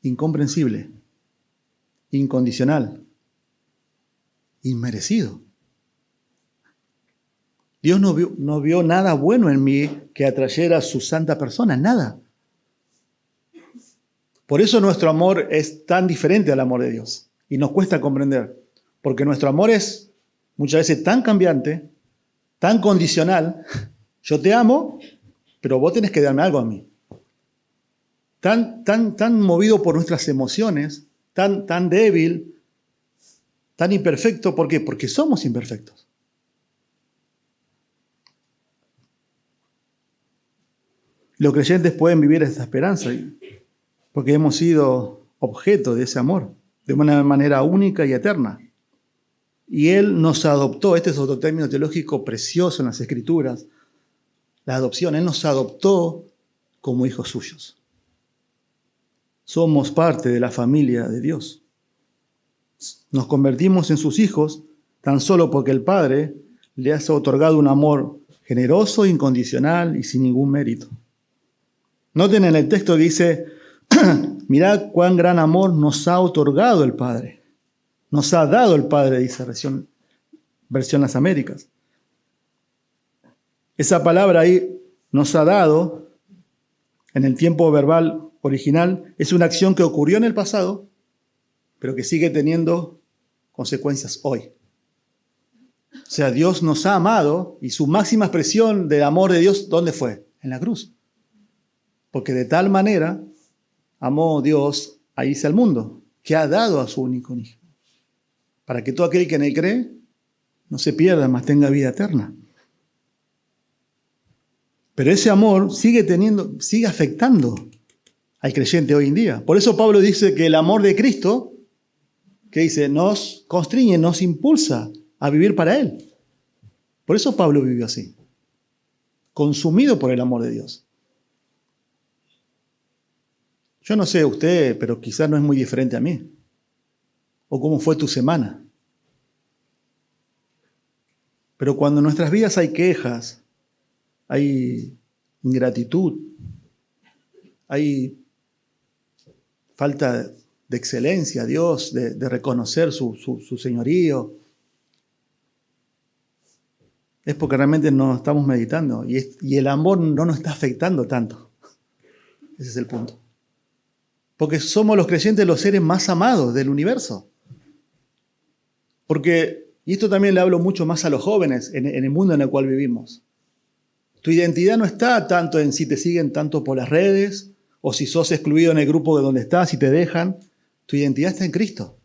Incomprensible, incondicional, inmerecido. Dios no vio nada bueno en mí que atrayera a su santa persona, nada. Por eso nuestro amor es tan diferente al amor de Dios y nos cuesta comprender, porque nuestro amor es muchas veces tan cambiante, tan condicional. Yo te amo, pero vos tenés que darme algo a mí. Tan movido por nuestras emociones, tan débil, tan imperfecto. ¿Por qué? Porque somos imperfectos. Los creyentes pueden vivir esta esperanza porque hemos sido objeto de ese amor de una manera única y eterna. Y Él nos adoptó. Este es otro término teológico precioso en las Escrituras. La adopción. Él nos adoptó como hijos suyos. Somos parte de la familia de Dios. Nos convertimos en sus hijos tan solo porque el Padre le ha otorgado un amor generoso, incondicional y sin ningún mérito. Noten en el texto que dice, mirad cuán gran amor nos ha otorgado el Padre. Nos ha dado el Padre, dice versión Las Américas. Esa palabra ahí, nos ha dado, en el tiempo verbal original, es una acción que ocurrió en el pasado, pero que sigue teniendo consecuencias hoy. O sea, Dios nos ha amado y su máxima expresión del amor de Dios, ¿dónde fue? En la cruz. Porque de tal manera amó Dios a irse al mundo, que ha dado a su único hijo, para que todo aquel que en él cree no se pierda, mas tenga vida eterna. Pero ese amor sigue afectando al creyente hoy en día. Por eso Pablo dice que el amor de Cristo, que dice, nos constriñe, nos impulsa a vivir para Él. Por eso Pablo vivió así, consumido por el amor de Dios. Yo no sé usted, pero quizás no es muy diferente a mí. O cómo fue tu semana. Pero cuando en nuestras vidas hay quejas, hay ingratitud, hay falta de excelencia a Dios, de reconocer su señorío, es porque realmente no estamos meditando y el amor no nos está afectando tanto. Ese es el punto. Porque somos los creyentes los seres más amados del universo. Porque, y esto también le hablo mucho más a los jóvenes en el mundo en el cual vivimos. Tu identidad no está tanto en si te siguen tanto por las redes o si sos excluido en el grupo de donde estás y te dejan. Tu identidad está en Cristo.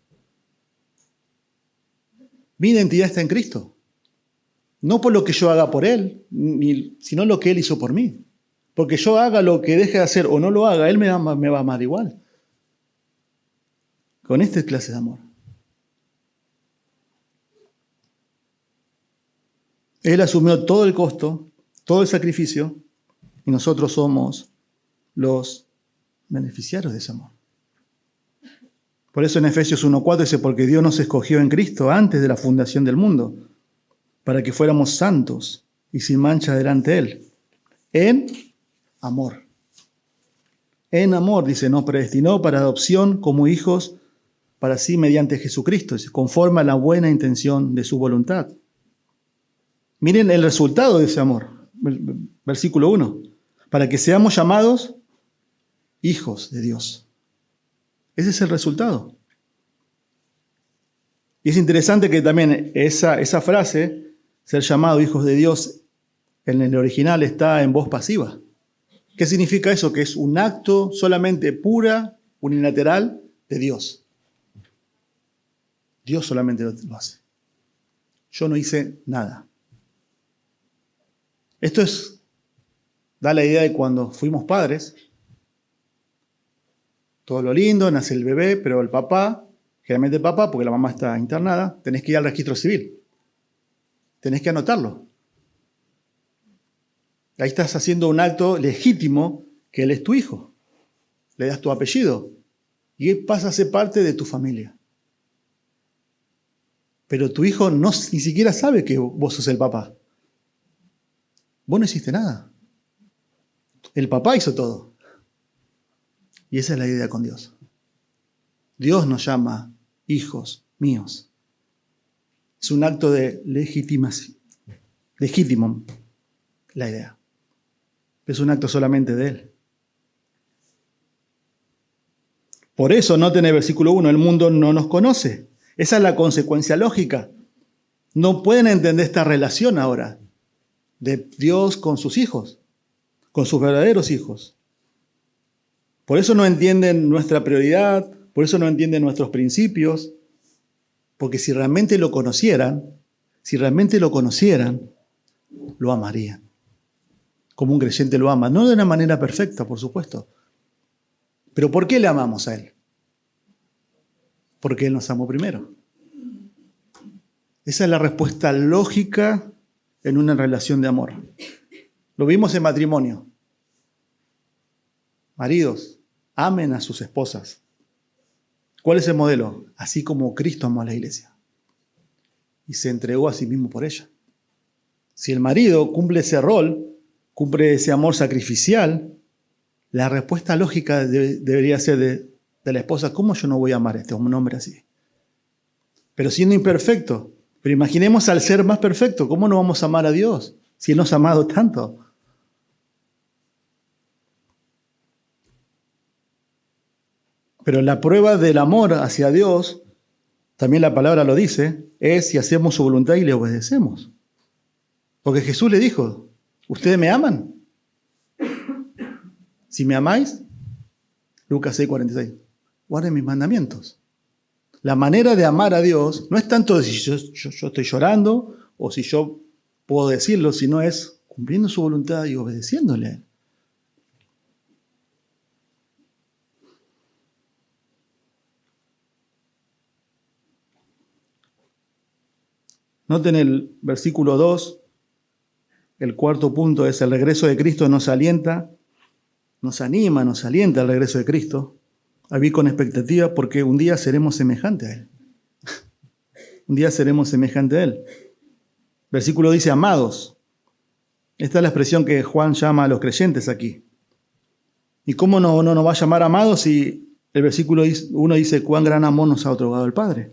Mi identidad está en Cristo. No por lo que yo haga por Él, sino lo que Él hizo por mí. Porque yo haga lo que deje de hacer o no lo haga, Él me va a amar igual. Con esta clase de amor. Él asumió todo el costo, todo el sacrificio, y nosotros somos los beneficiarios de ese amor. Por eso en Efesios 1:4 dice, porque Dios nos escogió en Cristo antes de la fundación del mundo, para que fuéramos santos y sin mancha delante de Él. En amor. En amor, dice, nos predestinó para adopción como hijos para sí mediante Jesucristo, conforme a la buena intención de su voluntad. Miren el resultado de ese amor. Versículo 1. Para que seamos llamados hijos de Dios. Ese es el resultado. Y es interesante que también esa frase, ser llamado hijos de Dios, en el original está en voz pasiva. ¿Qué significa eso? Que es un acto solamente pura, unilateral de Dios. Dios solamente lo hace. Yo no hice nada. Esto da la idea de cuando fuimos padres. Todo lo lindo, nace el bebé, pero el papá, generalmente el papá, porque la mamá está internada, tenés que ir al registro civil. Tenés que anotarlo. Ahí estás haciendo un acto legítimo que él es tu hijo. Le das tu apellido y él pasa a ser parte de tu familia. Pero tu hijo ni siquiera sabe que vos sos el papá. Vos no hiciste nada. El papá hizo todo. Y esa es la idea con Dios. Dios nos llama hijos míos. Es un acto de legitimación. Legítimo la idea. Es un acto solamente de Él. Por eso, noten el versículo 1, el mundo no nos conoce. Esa es la consecuencia lógica. No pueden entender esta relación ahora de Dios con sus hijos, con sus verdaderos hijos. Por eso no entienden nuestra prioridad, por eso no entienden nuestros principios, porque si realmente lo conocieran, lo amarían. Como un creyente lo ama, no de una manera perfecta, por supuesto. Pero ¿por qué le amamos a Él? Porque Él nos amó primero. Esa es la respuesta lógica en una relación de amor. Lo vimos en matrimonio. Maridos, amen a sus esposas. ¿Cuál es el modelo? Así como Cristo amó a la iglesia y se entregó a sí mismo por ella. Si el marido cumple ese rol, cumple ese amor sacrificial, la respuesta lógica debería ser de la esposa, ¿cómo yo no voy a amar a este hombre así? Pero siendo imperfecto, pero imaginemos al ser más perfecto, ¿cómo no vamos a amar a Dios si Él nos ha amado tanto? Pero la prueba del amor hacia Dios, también la palabra lo dice, es si hacemos su voluntad y le obedecemos. Porque Jesús le dijo, ¿ustedes me aman? Si me amáis, Lucas 6:46, guarden mis mandamientos. La manera de amar a Dios no es tanto si yo estoy llorando o si yo puedo decirlo, sino es cumpliendo su voluntad y obedeciéndole a Él. Noten el versículo 2, el cuarto punto es el regreso de Cristo nos alienta, nos anima, nos alienta el regreso de Cristo a vivir con expectativa porque un día seremos semejantes a Él. Un día seremos semejantes a Él. Versículo dice, amados. Esta es la expresión que Juan llama a los creyentes aquí. ¿Y cómo no nos va a llamar amados si el versículo 1 dice, cuán gran amor nos ha otorgado el Padre?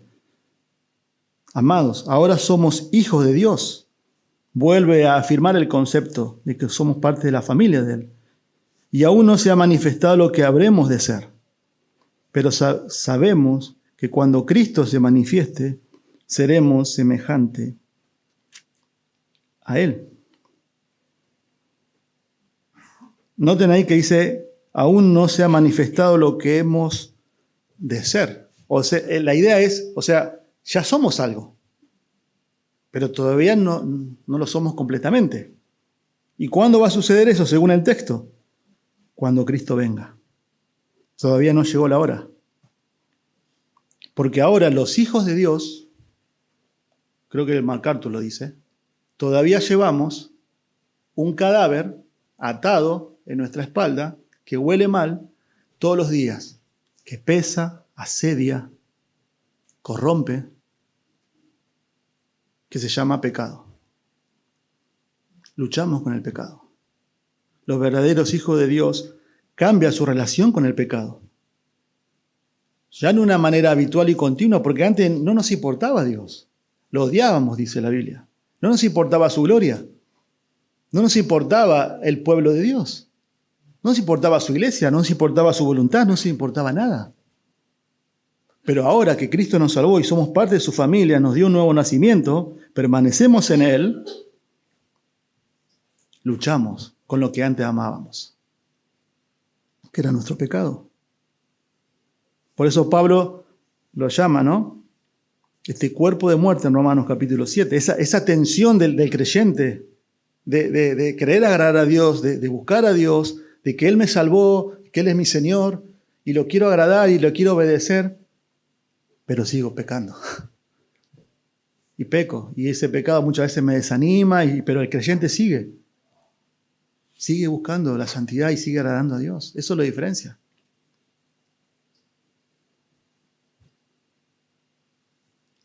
Amados, ahora somos hijos de Dios. Vuelve a afirmar el concepto de que somos parte de la familia de Él. Y aún no se ha manifestado lo que habremos de ser. Pero sabemos que cuando Cristo se manifieste, seremos semejante a Él. Noten ahí que dice, aún no se ha manifestado lo que hemos de ser. O sea, la idea es, ya somos algo, pero todavía no lo somos completamente. ¿Y cuándo va a suceder eso según el texto? Cuando Cristo venga. Todavía no llegó la hora. Porque ahora los hijos de Dios, creo que el MacArthur lo dice, todavía llevamos un cadáver atado en nuestra espalda que huele mal todos los días, que pesa, asedia, corrompe, que se llama pecado. Luchamos con el pecado. Los verdaderos hijos de Dios cambian su relación con el pecado. Ya no de una manera habitual y continua, porque antes no nos importaba Dios. Lo odiábamos, dice la Biblia. No nos importaba su gloria. No nos importaba el pueblo de Dios. No nos importaba su iglesia, no nos importaba su voluntad, no nos importaba nada. Pero ahora que Cristo nos salvó y somos parte de su familia, nos dio un nuevo nacimiento, permanecemos en Él, luchamos con lo que antes amábamos, que era nuestro pecado. Por eso Pablo lo llama, ¿no? Este cuerpo de muerte en Romanos capítulo 7, esa tensión del creyente, de querer agradar a Dios, de buscar a Dios, de que Él me salvó, que Él es mi Señor, y lo quiero agradar y lo quiero obedecer, pero sigo pecando. Y peco, y ese pecado muchas veces me desanima, pero el creyente sigue buscando la santidad y sigue agradando a Dios. Eso es la diferencia.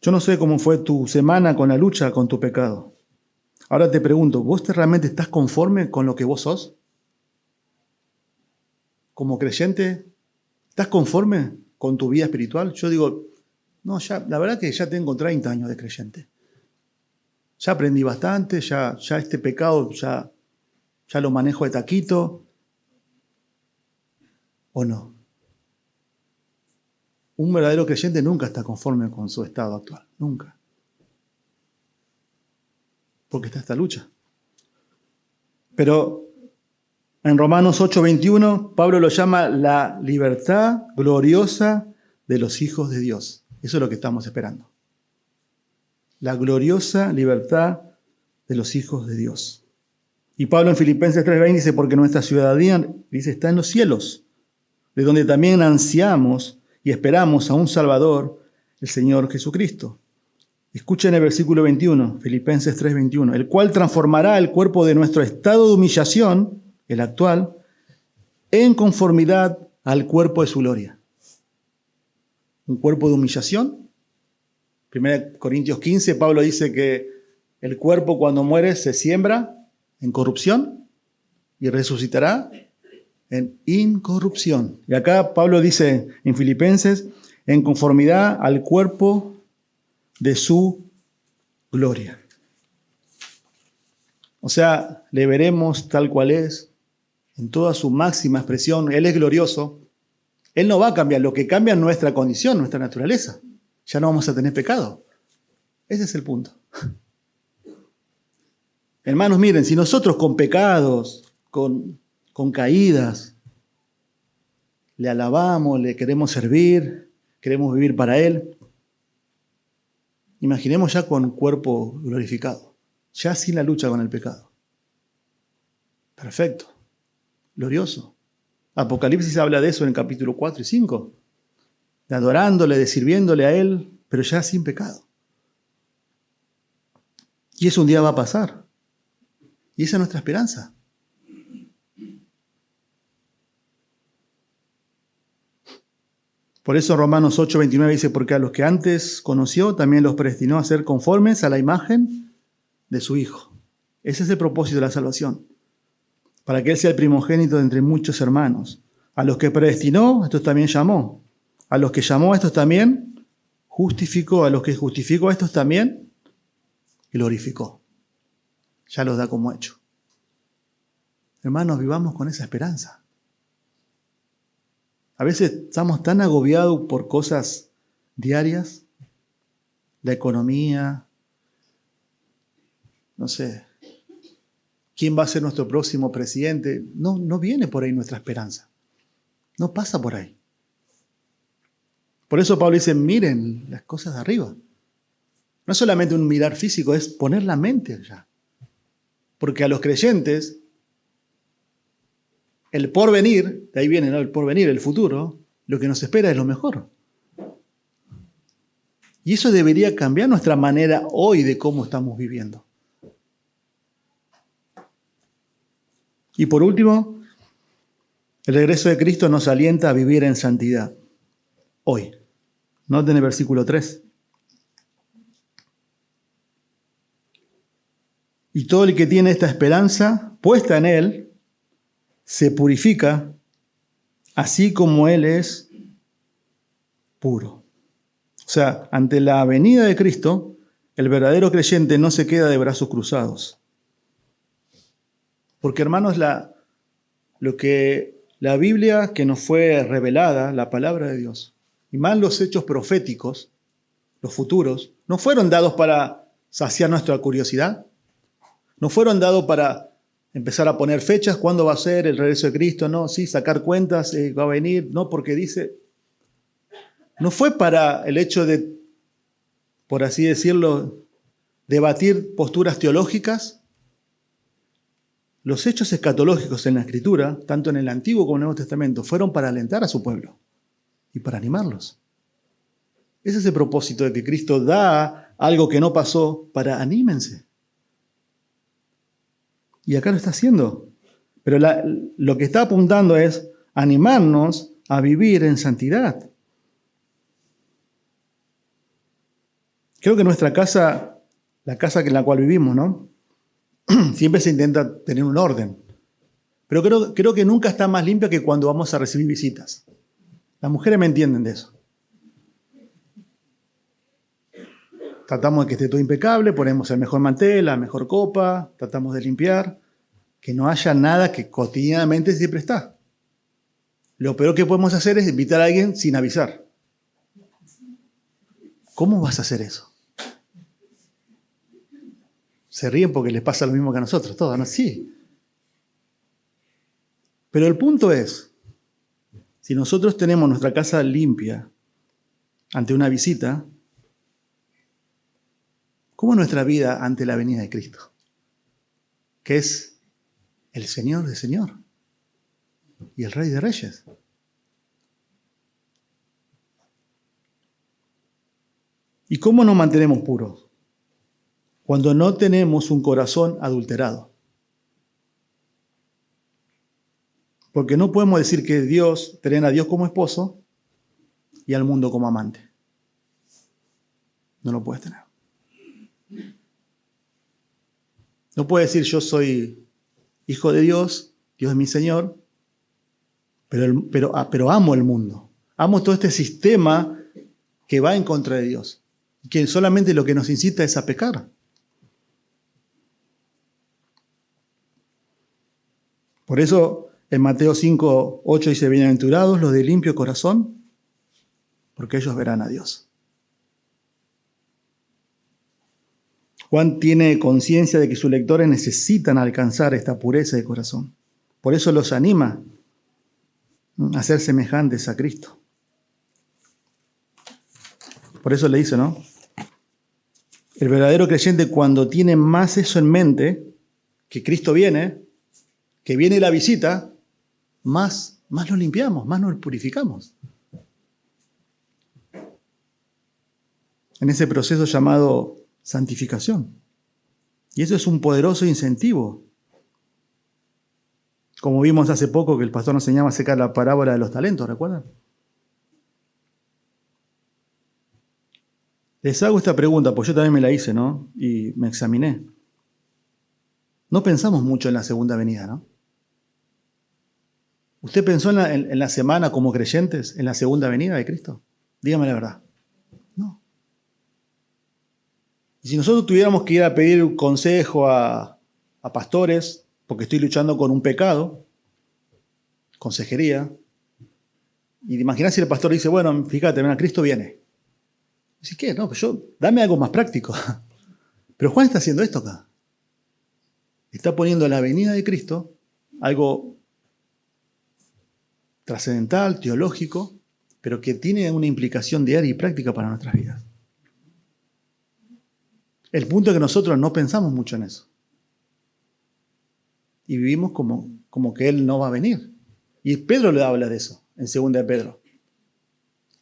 Yo no sé cómo fue tu semana con la lucha con tu pecado. Ahora te pregunto, ¿vos realmente estás conforme con lo que vos sos? Como creyente, ¿estás conforme con tu vida espiritual? Yo digo, no, la verdad que ya tengo 30 años de creyente. Ya aprendí bastante, ya este pecado ya lo manejo de taquito. ¿O no? Un verdadero creyente nunca está conforme con su estado actual. Nunca. Porque está esta lucha. Pero en Romanos 8:21, Pablo lo llama la libertad gloriosa de los hijos de Dios. Eso es lo que estamos esperando. La gloriosa libertad de los hijos de Dios. Y Pablo en Filipenses 3:20 dice, porque nuestra ciudadanía, dice, está en los cielos, de donde también ansiamos y esperamos a un Salvador, el Señor Jesucristo. Escuchen el versículo 21, Filipenses 3:21, el cual transformará el cuerpo de nuestro estado de humillación, el actual, en conformidad al cuerpo de su gloria. Un cuerpo de humillación. 1 Corintios 15, Pablo dice que el cuerpo cuando muere se siembra en corrupción y resucitará en incorrupción. Y acá Pablo dice en Filipenses, en conformidad al cuerpo de su gloria. O sea, le veremos tal cual es, en toda su máxima expresión. Él es glorioso. Él no va a cambiar. Lo que cambia es nuestra condición, nuestra naturaleza. Ya no vamos a tener pecado. Ese es el punto. Hermanos, miren, si nosotros con pecados, con caídas, le alabamos, le queremos servir, queremos vivir para Él, imaginemos ya con cuerpo glorificado, ya sin la lucha con el pecado. Perfecto, glorioso. Apocalipsis habla de eso en el capítulo 4 y 5, de adorándole, de sirviéndole a Él, pero ya sin pecado. Y eso un día va a pasar. Y esa es nuestra esperanza. Por eso Romanos 8:29 dice, porque a los que antes conoció, también los predestinó a ser conformes a la imagen de su Hijo. Ese es el propósito de la salvación. Para que Él sea el primogénito de entre muchos hermanos. A los que predestinó, a estos también llamó. A los que llamó, a estos también justificó. A los que justificó, a estos también glorificó. Ya los da como hecho. Hermanos, vivamos con esa esperanza. A veces estamos tan agobiados por cosas diarias, la economía, no sé, quién va a ser nuestro próximo presidente. No viene por ahí nuestra esperanza. No pasa por ahí. Por eso Pablo dice, miren las cosas de arriba. No es solamente un mirar físico, es poner la mente allá. Porque a los creyentes, el porvenir, de ahí viene, ¿no? El porvenir, el futuro, lo que nos espera es lo mejor. Y eso debería cambiar nuestra manera hoy de cómo estamos viviendo. Y por último, el regreso de Cristo nos alienta a vivir en santidad. Hoy. Noten el versículo 3. Y todo el que tiene esta esperanza puesta en Él, se purifica, así como Él es puro. O sea, ante la venida de Cristo, el verdadero creyente no se queda de brazos cruzados. Porque, hermanos, lo que la Biblia que nos fue revelada, la palabra de Dios, y más los hechos proféticos, los futuros, no fueron dados para saciar nuestra curiosidad, no fueron dados para empezar a poner fechas, cuándo va a ser el regreso de Cristo, no, sí, sacar cuentas, va a venir, no, porque dice, no fue para el hecho de, por así decirlo, debatir posturas teológicas. Los hechos escatológicos en la Escritura, tanto en el Antiguo como en el Nuevo Testamento, fueron para alentar a su pueblo y para animarlos. Ese es el propósito de que Cristo da algo que no pasó para anímense. Y acá lo está haciendo. Pero lo que está apuntando es animarnos a vivir en santidad. Creo que nuestra casa, la casa en la cual vivimos, ¿no? Siempre se intenta tener un orden. Pero creo que nunca está más limpia que cuando vamos a recibir visitas. Las mujeres me entienden de eso. Tratamos de que esté todo impecable, ponemos el mejor mantel, la mejor copa, tratamos de limpiar, que no haya nada que cotidianamente siempre está. Lo peor que podemos hacer es invitar a alguien sin avisar. ¿Cómo vas a hacer eso? Se ríen porque les pasa lo mismo que a nosotros, todos, ¿no? Sí. Pero el punto es, si nosotros tenemos nuestra casa limpia ante una visita, ¿cómo es nuestra vida ante la venida de Cristo? Que es el Señor de Señor y el Rey de Reyes. ¿Y cómo nos mantenemos puros? Cuando no tenemos un corazón adulterado. Porque no podemos decir que tener a Dios como esposo y al mundo como amante. No lo puedes tener. No puedes decir yo soy hijo de Dios, Dios es mi Señor, pero amo el mundo. Amo todo este sistema que va en contra de Dios. Que solamente lo que nos incita es a pecar. Por eso en Mateo 5:8 dice, bienaventurados los de limpio corazón, porque ellos verán a Dios. Juan tiene conciencia de que sus lectores necesitan alcanzar esta pureza de corazón. Por eso los anima a ser semejantes a Cristo. Por eso le dice, ¿no? El verdadero creyente, cuando tiene más eso en mente, que Cristo viene, que viene la visita, más lo limpiamos, más nos purificamos. En ese proceso llamado santificación. Y eso es un poderoso incentivo. Como vimos hace poco que el pastor nos enseñaba acerca de la parábola de los talentos, ¿recuerdan? Les hago esta pregunta, pues yo también me la hice, ¿no? Y me examiné. No pensamos mucho en la segunda venida, ¿no? ¿Usted pensó en la semana como creyentes, en la segunda venida de Cristo? Dígame la verdad. No. Y si nosotros tuviéramos que ir a pedir un consejo a pastores, porque estoy luchando con un pecado, consejería, y imaginás si el pastor dice, bueno, fíjate, mira, Cristo viene. Dice, ¿qué? No, pues dame algo más práctico. Pero Juan está haciendo esto acá. Está poniendo la venida de Cristo, algo trascendental, teológico, pero que tiene una implicación diaria y práctica para nuestras vidas. El punto es que nosotros no pensamos mucho en eso. Y vivimos como que Él no va a venir. Y Pedro le habla de eso, en 2 de Pedro.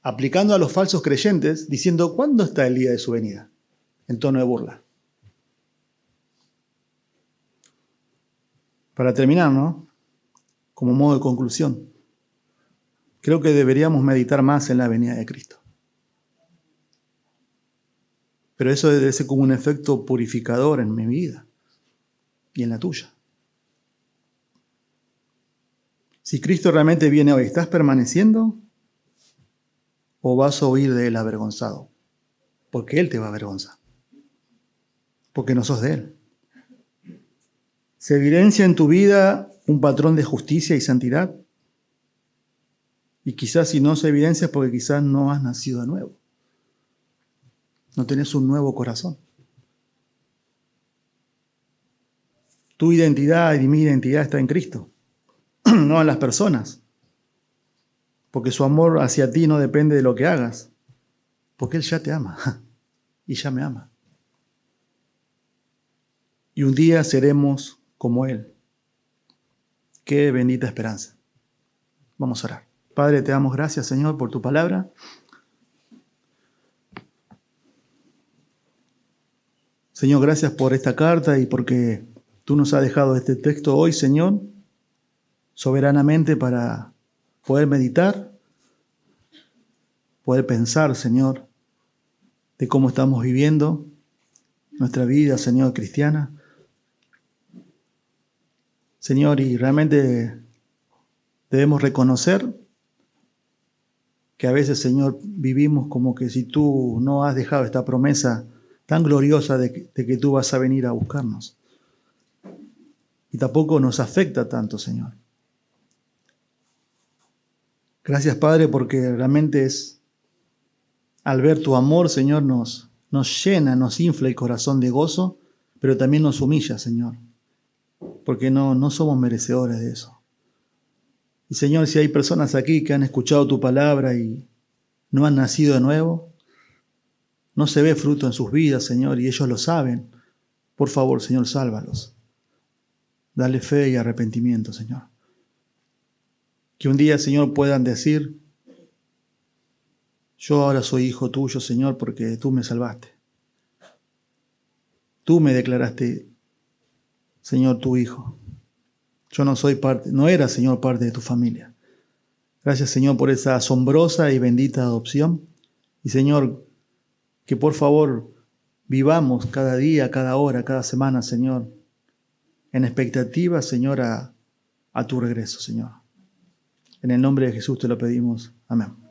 Aplicando a los falsos creyentes, diciendo, ¿cuándo está el día de su venida? En tono de burla. Para terminar, ¿no? Como modo de conclusión, creo que deberíamos meditar más en la venida de Cristo. Pero eso debe ser como un efecto purificador en mi vida y en la tuya. Si Cristo realmente viene hoy, ¿estás permaneciendo o vas a huir de Él avergonzado? Porque Él te va a avergonzar. Porque no sos de Él. ¿Se evidencia en tu vida un patrón de justicia y santidad? Y quizás si no se evidencia es porque quizás no has nacido de nuevo. No tenés un nuevo corazón. Tu identidad y mi identidad está en Cristo, no en las personas. Porque su amor hacia ti no depende de lo que hagas. Porque Él ya te ama y ya me ama. Y un día seremos como Él. Qué bendita esperanza. Vamos a orar. Padre, te damos gracias, Señor, por tu palabra. Señor, gracias por esta carta y porque tú nos has dejado este texto hoy, Señor, soberanamente para poder meditar, poder pensar, Señor, de cómo estamos viviendo nuestra vida, Señor, cristiana. Señor, y realmente debemos reconocer que a veces, Señor, vivimos como que si tú no has dejado esta promesa tan gloriosa de que tú vas a venir a buscarnos. Y tampoco nos afecta tanto, Señor. Gracias, Padre, porque realmente es, al ver tu amor, Señor, nos llena, nos infla el corazón de gozo, pero también nos humilla, Señor, porque no somos merecedores de eso. Y, Señor, si hay personas aquí que han escuchado tu palabra y no han nacido de nuevo, no se ve fruto en sus vidas, Señor, y ellos lo saben, por favor, Señor, sálvalos. Dale fe y arrepentimiento, Señor. Que un día, Señor, puedan decir, yo ahora soy hijo tuyo, Señor, porque tú me salvaste. Tú me declaraste, Señor, tu hijo. Yo no era, Señor, parte de tu familia. Gracias, Señor, por esa asombrosa y bendita adopción. Y, Señor, que por favor vivamos cada día, cada hora, cada semana, Señor, en expectativa, Señor, a tu regreso, Señor. En el nombre de Jesús te lo pedimos. Amén.